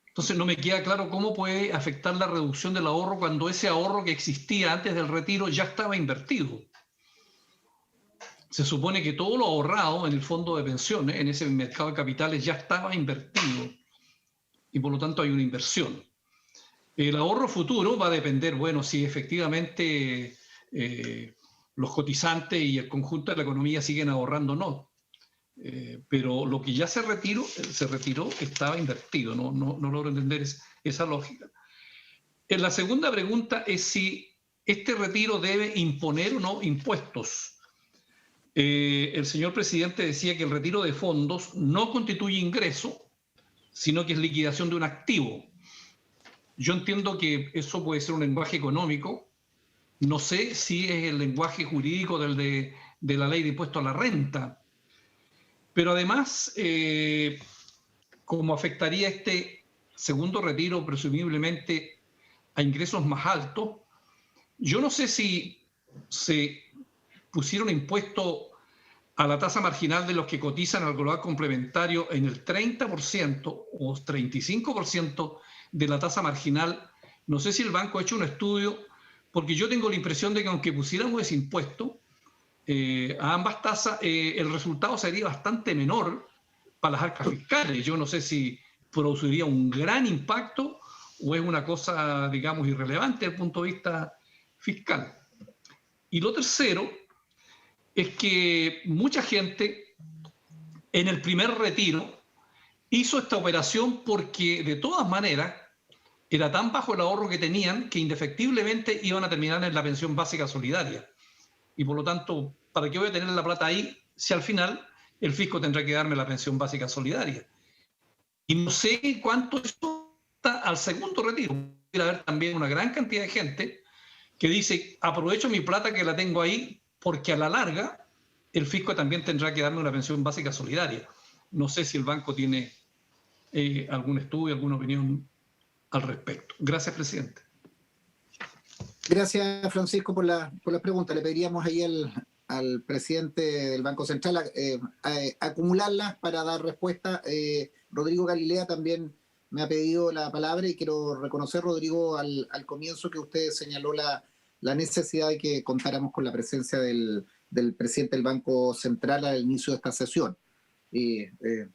Entonces no me queda claro cómo puede afectar la reducción del ahorro cuando ese ahorro que existía antes del retiro ya estaba invertido. Se supone que todo lo ahorrado en el fondo de pensiones, en ese mercado de capitales, ya estaba invertido y por lo tanto hay una inversión. El ahorro futuro va a depender, bueno, si efectivamente los cotizantes y el conjunto de la economía siguen ahorrando o no. Pero lo que ya se retiró estaba invertido, no logro entender esa lógica. La segunda pregunta es si este retiro debe imponer o no impuestos. El señor presidente decía que el retiro de fondos no constituye ingreso, sino que es liquidación de un activo. Yo entiendo que eso puede ser un lenguaje económico, no sé si es el lenguaje jurídico de la ley de impuesto a la renta, pero además, como afectaría este segundo retiro presumiblemente a ingresos más altos, yo no sé si se pusieron impuesto a la tasa marginal de los que cotizan al global complementario en el 30% o 35% de la tasa marginal. No sé si el banco ha hecho un estudio, porque yo tengo la impresión de que aunque pusiéramos ese impuesto a ambas tasas, el resultado sería bastante menor para las arcas fiscales. Yo no sé si produciría un gran impacto o es una cosa, digamos, irrelevante desde el punto de vista fiscal. Y lo tercero es que mucha gente en el primer retiro hizo esta operación porque de todas maneras era tan bajo el ahorro que tenían que indefectiblemente iban a terminar en la pensión básica solidaria. Y por lo tanto, ¿para qué voy a tener la plata ahí si al final el fisco tendrá que darme la pensión básica solidaria? Y no sé cuánto esto está al segundo retiro. Puede haber también una gran cantidad de gente que dice, aprovecho mi plata que la tengo ahí porque a la larga el fisco también tendrá que darme una pensión básica solidaria. No sé si el banco tiene algún estudio, alguna opinión al respecto. Gracias, presidente. Gracias, Francisco, por la pregunta. Le pediríamos ahí al presidente del Banco Central acumularlas para dar respuesta. Rodrigo Galilea también me ha pedido la palabra y quiero reconocer, Rodrigo, al comienzo que usted señaló la la necesidad de que contáramos con la presencia del presidente del Banco Central al inicio de esta sesión. Y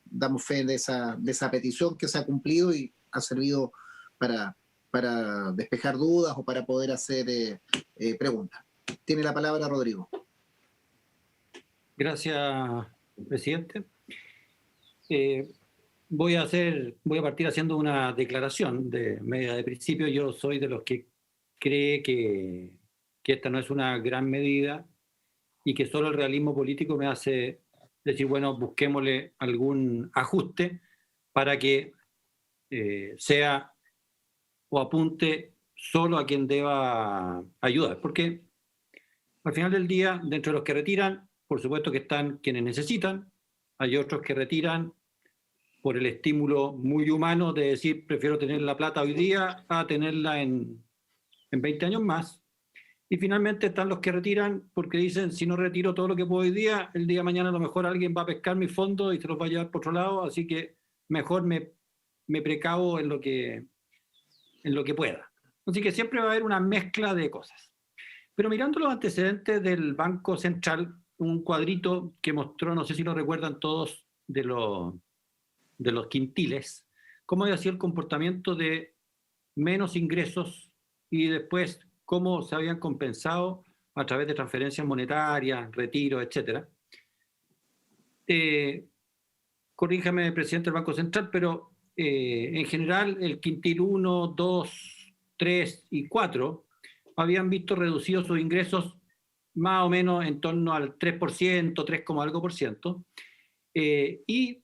damos fe de esa petición que se ha cumplido y ha servido para despejar dudas o para poder hacer preguntas. Tiene la palabra Rodrigo. Gracias, presidente. Voy a partir haciendo una declaración de medida de principio. Yo soy de los que cree que esta no es una gran medida y que solo el realismo político me hace decir, bueno, busquémosle algún ajuste para que sea o apunte solo a quien deba ayudar. Porque al final del día, dentro de los que retiran, por supuesto que están quienes necesitan, hay otros que retiran por el estímulo muy humano de decir, prefiero tener la plata hoy día a tenerla en 20 años más. Y finalmente están los que retiran porque dicen, si no retiro todo lo que puedo hoy día, el día de mañana a lo mejor alguien va a pescar mis fondos y se los va a llevar por otro lado, así que mejor me precavo en lo que pueda. Así que siempre va a haber una mezcla de cosas. Pero mirando los antecedentes del Banco Central, un cuadrito que mostró, no sé si lo recuerdan todos, de los quintiles, cómo había sido el comportamiento de menos ingresos y después cómo se habían compensado a través de transferencias monetarias, retiros, etc. Corríjame, presidente del Banco Central, pero en general el quintil 1, 2, 3 y 4 habían visto reducidos sus ingresos más o menos en torno al 3%, 3, algo por ciento, y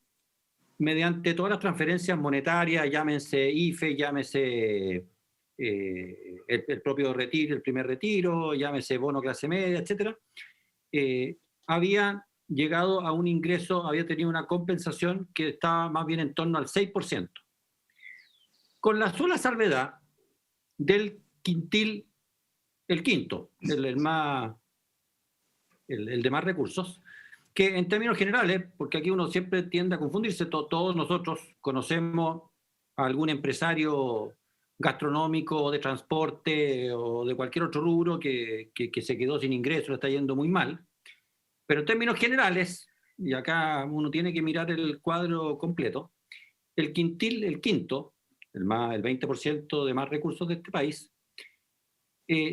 mediante todas las transferencias monetarias, llámense IFE, llámese el propio retiro, el primer retiro, llámese bono clase media, etc., había llegado a un ingreso, había tenido una compensación que estaba más bien en torno al 6%. Con la sola salvedad del quintil, el quinto, el de más recursos, que en términos generales, porque aquí uno siempre tiende a confundirse, todos nosotros conocemos a algún empresario gastronómico, de transporte o de cualquier otro rubro que se quedó sin ingresos, le está yendo muy mal, pero en términos generales, y acá uno tiene que mirar el cuadro completo, el quintil, el quinto, el 20% de más recursos de este país,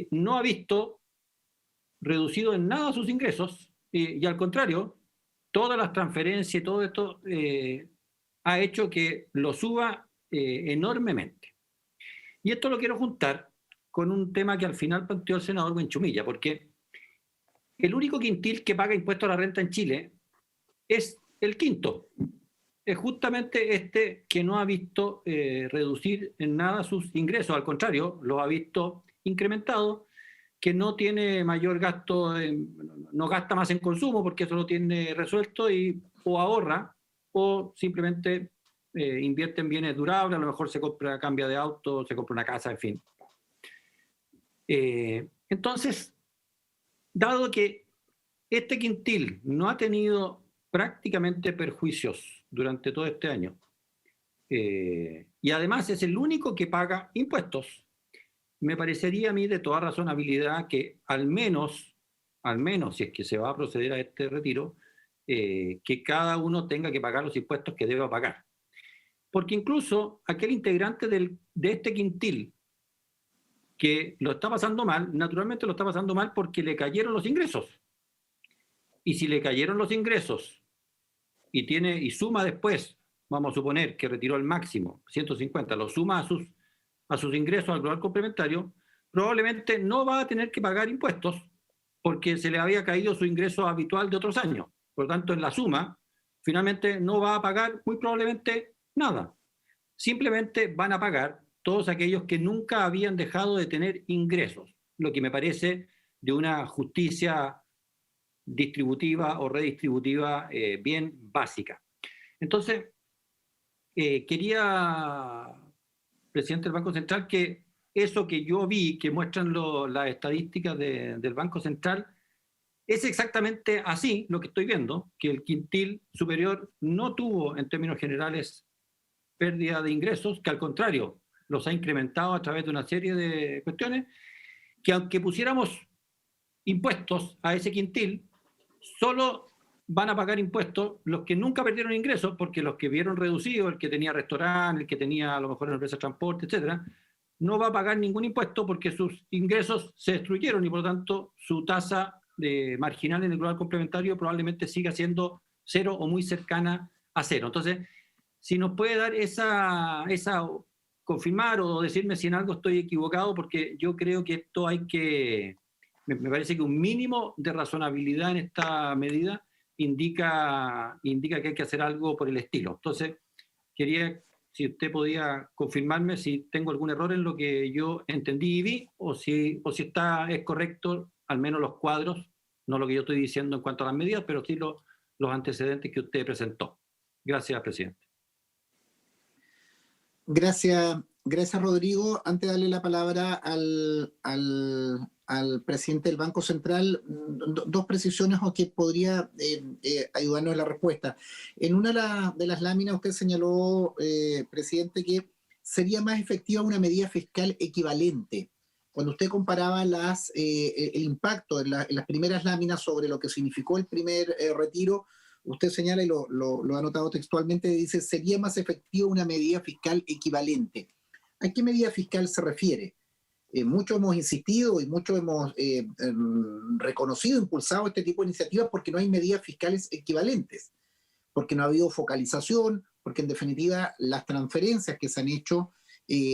no ha visto reducido en nada sus ingresos, y al contrario, todas las transferencias y todo esto ha hecho que lo suba enormemente. Y esto lo quiero juntar con un tema que al final planteó el senador Buenchumilla, porque el único quintil que paga impuestos a la renta en Chile es el quinto. Es justamente este que no ha visto reducir en nada sus ingresos, al contrario, los ha visto incrementados, que no tiene mayor gasto, no gasta más en consumo porque eso lo tiene resuelto o ahorra o simplemente invierte en bienes durables, a lo mejor cambia de auto, se compra una casa, en fin. Entonces, dado que este quintil no ha tenido prácticamente perjuicios durante todo este año y además es el único que paga impuestos, me parecería a mí de toda razonabilidad que al menos si es que se va a proceder a este retiro, que cada uno tenga que pagar los impuestos que deba pagar. Porque incluso aquel integrante de este quintil que lo está pasando mal, naturalmente lo está pasando mal porque le cayeron los ingresos. Y si le cayeron los ingresos y suma después, vamos a suponer que retiró el máximo, 150, lo suma a sus ingresos al global complementario, probablemente no va a tener que pagar impuestos porque se le había caído su ingreso habitual de otros años. Por lo tanto, en la suma, finalmente no va a pagar muy probablemente nada. Simplemente van a pagar todos aquellos que nunca habían dejado de tener ingresos, lo que me parece de una justicia distributiva o redistributiva bien básica. Entonces, quería, presidente del Banco Central, que eso que yo vi, que muestran las estadísticas del Banco Central, es exactamente así lo que estoy viendo, que el quintil superior no tuvo en términos generales pérdida de ingresos, que al contrario los ha incrementado a través de una serie de cuestiones, que aunque pusiéramos impuestos a ese quintil, solo van a pagar impuestos los que nunca perdieron ingresos, porque los que vieron reducido, el que tenía restaurante, el que tenía a lo mejor una empresa de transporte, etcétera, no va a pagar ningún impuesto porque sus ingresos se destruyeron y por lo tanto su tasa marginal en el global complementario probablemente siga siendo cero o muy cercana a cero. Entonces, si nos puede dar confirmar o decirme si en algo estoy equivocado, porque yo creo que esto me parece que un mínimo de razonabilidad en esta medida indica que hay que hacer algo por el estilo. Entonces, quería, si usted podía confirmarme si tengo algún error en lo que yo entendí y vi, o si es correcto, al menos los cuadros, no lo que yo estoy diciendo en cuanto a las medidas, pero sí los antecedentes que usted presentó. Gracias, presidente. Gracias, Rodrigo. Antes de darle la palabra al presidente del Banco Central, dos precisiones que podría ayudarnos en la respuesta. En una de las láminas usted señaló, presidente, que sería más efectiva una medida fiscal equivalente. Cuando usted comparaba el impacto en las primeras láminas sobre lo que significó el primer retiro, usted señala, y lo ha anotado textualmente, dice, sería más efectiva una medida fiscal equivalente. ¿A qué medida fiscal se refiere? Mucho hemos insistido y mucho hemos reconocido, impulsado este tipo de iniciativas porque no hay medidas fiscales equivalentes, porque no ha habido focalización, porque en definitiva las transferencias que se han hecho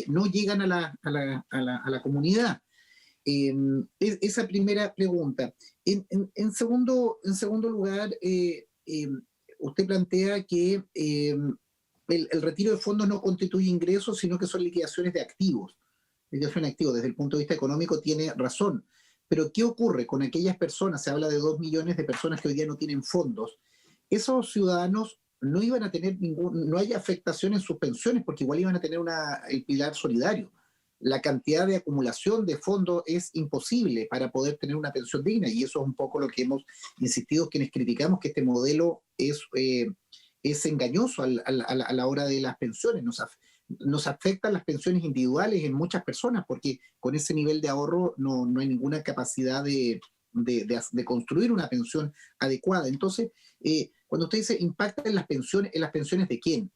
no llegan a la comunidad. Esa primera pregunta. En segundo lugar, usted plantea que el retiro de fondos no constituye ingresos, sino que son liquidaciones de activos. Liquidación de activos, desde el punto de vista económico, tiene razón. Pero ¿qué ocurre con aquellas personas? Se habla de 2 millones de personas que hoy día no tienen fondos. Esos ciudadanos no iban a tener no hay afectación en sus pensiones, porque igual iban a tener el pilar solidario. La cantidad de acumulación de fondos es imposible para poder tener una pensión digna, y eso es un poco lo que hemos insistido quienes criticamos que este modelo es engañoso a la hora de las pensiones. Nos afectan las pensiones individuales en muchas personas, porque con ese nivel de ahorro no hay ninguna capacidad de construir una pensión adecuada. Entonces, cuando usted dice impacta en las pensiones ¿de quién?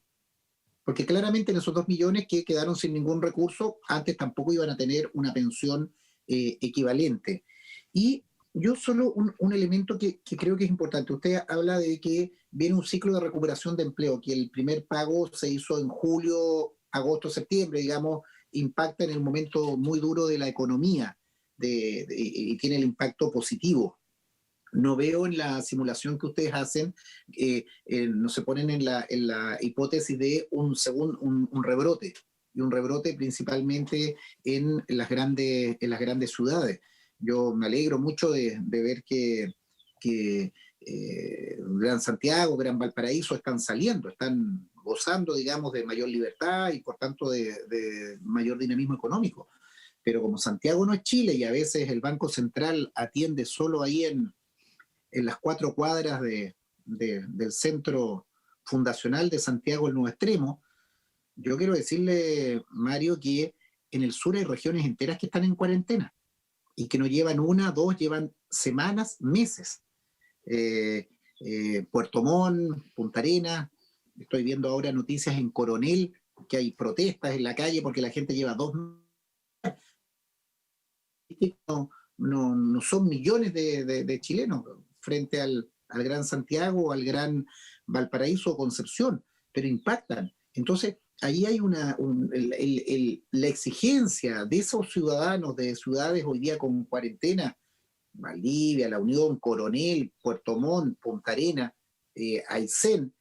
Porque claramente en esos 2 millones que quedaron sin ningún recurso, antes tampoco iban a tener una pensión equivalente. Y yo solo un elemento que creo que es importante. Usted habla de que viene un ciclo de recuperación de empleo, que el primer pago se hizo en julio, agosto, septiembre, digamos, impacta en el momento muy duro de la economía y tiene el impacto positivo. No veo en la simulación que ustedes hacen, no se ponen en la hipótesis de un rebrote, y un rebrote principalmente en las grandes ciudades. Yo me alegro mucho de ver que Gran Santiago, Gran Valparaíso están gozando, digamos, de mayor libertad y por tanto de mayor dinamismo económico. Pero como Santiago no es Chile y a veces el Banco Central atiende solo ahí en las 4 cuadras del centro fundacional de Santiago, el Nuevo Extremo, yo quiero decirle, Mario, que en el sur hay regiones enteras que están en cuarentena y que no llevan 1, 2, llevan semanas, meses. Puerto Montt, Punta Arenas, estoy viendo ahora noticias en Coronel, que hay protestas en la calle porque la gente lleva 2 meses. No son millones de chilenos frente al Gran Santiago, al Gran Valparaíso o Concepción, pero impactan. Entonces, ahí hay la exigencia de esos ciudadanos de ciudades hoy día con cuarentena, Valdivia, La Unión, Coronel, Puerto Montt, Punta Arenas, Aysén,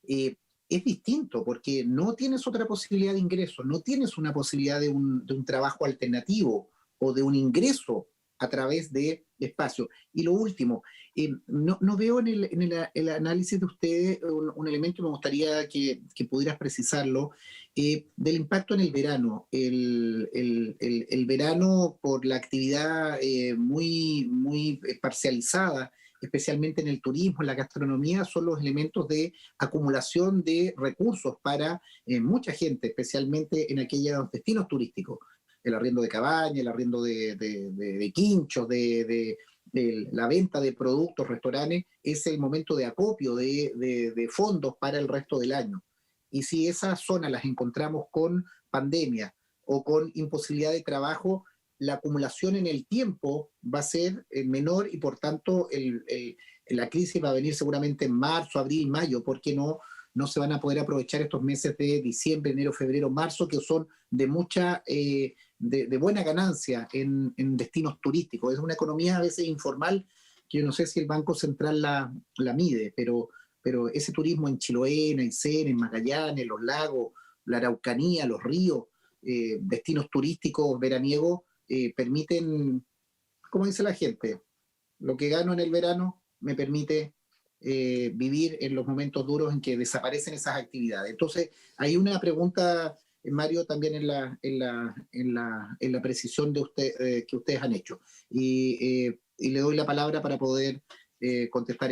es distinto porque no tienes otra posibilidad de ingreso, no tienes una posibilidad de un trabajo alternativo o de un ingreso a través de espacio. Y lo último, no veo en el análisis de ustedes un elemento, me gustaría que pudieras precisarlo, del impacto en el verano. El verano, por la actividad muy, muy parcializada, especialmente en el turismo, en la gastronomía, son los elementos de acumulación de recursos para mucha gente, especialmente en aquellos destinos turísticos. el arriendo de cabañas, el arriendo de quinchos, de la venta de productos, restaurantes, es el momento de acopio de fondos para el resto del año. Y si esas zonas las encontramos con pandemia o con imposibilidad de trabajo, la acumulación en el tiempo va a ser menor y por tanto la crisis va a venir seguramente en marzo, abril, mayo, porque no se van a poder aprovechar estos meses de diciembre, enero, febrero, marzo, que son de mucha, de buena ganancia en destinos turísticos. Es una economía a veces informal que yo no sé si el Banco Central la mide, pero ese turismo en Chiloé, en Aysén, en Magallanes, los lagos, la Araucanía, los ríos, destinos turísticos veraniegos, permiten, como dice la gente, lo que gano en el verano me permite vivir en los momentos duros en que desaparecen esas actividades. Entonces, hay una pregunta, Mario, también en la precisión de que ustedes han hecho. Y le doy la palabra para poder contestar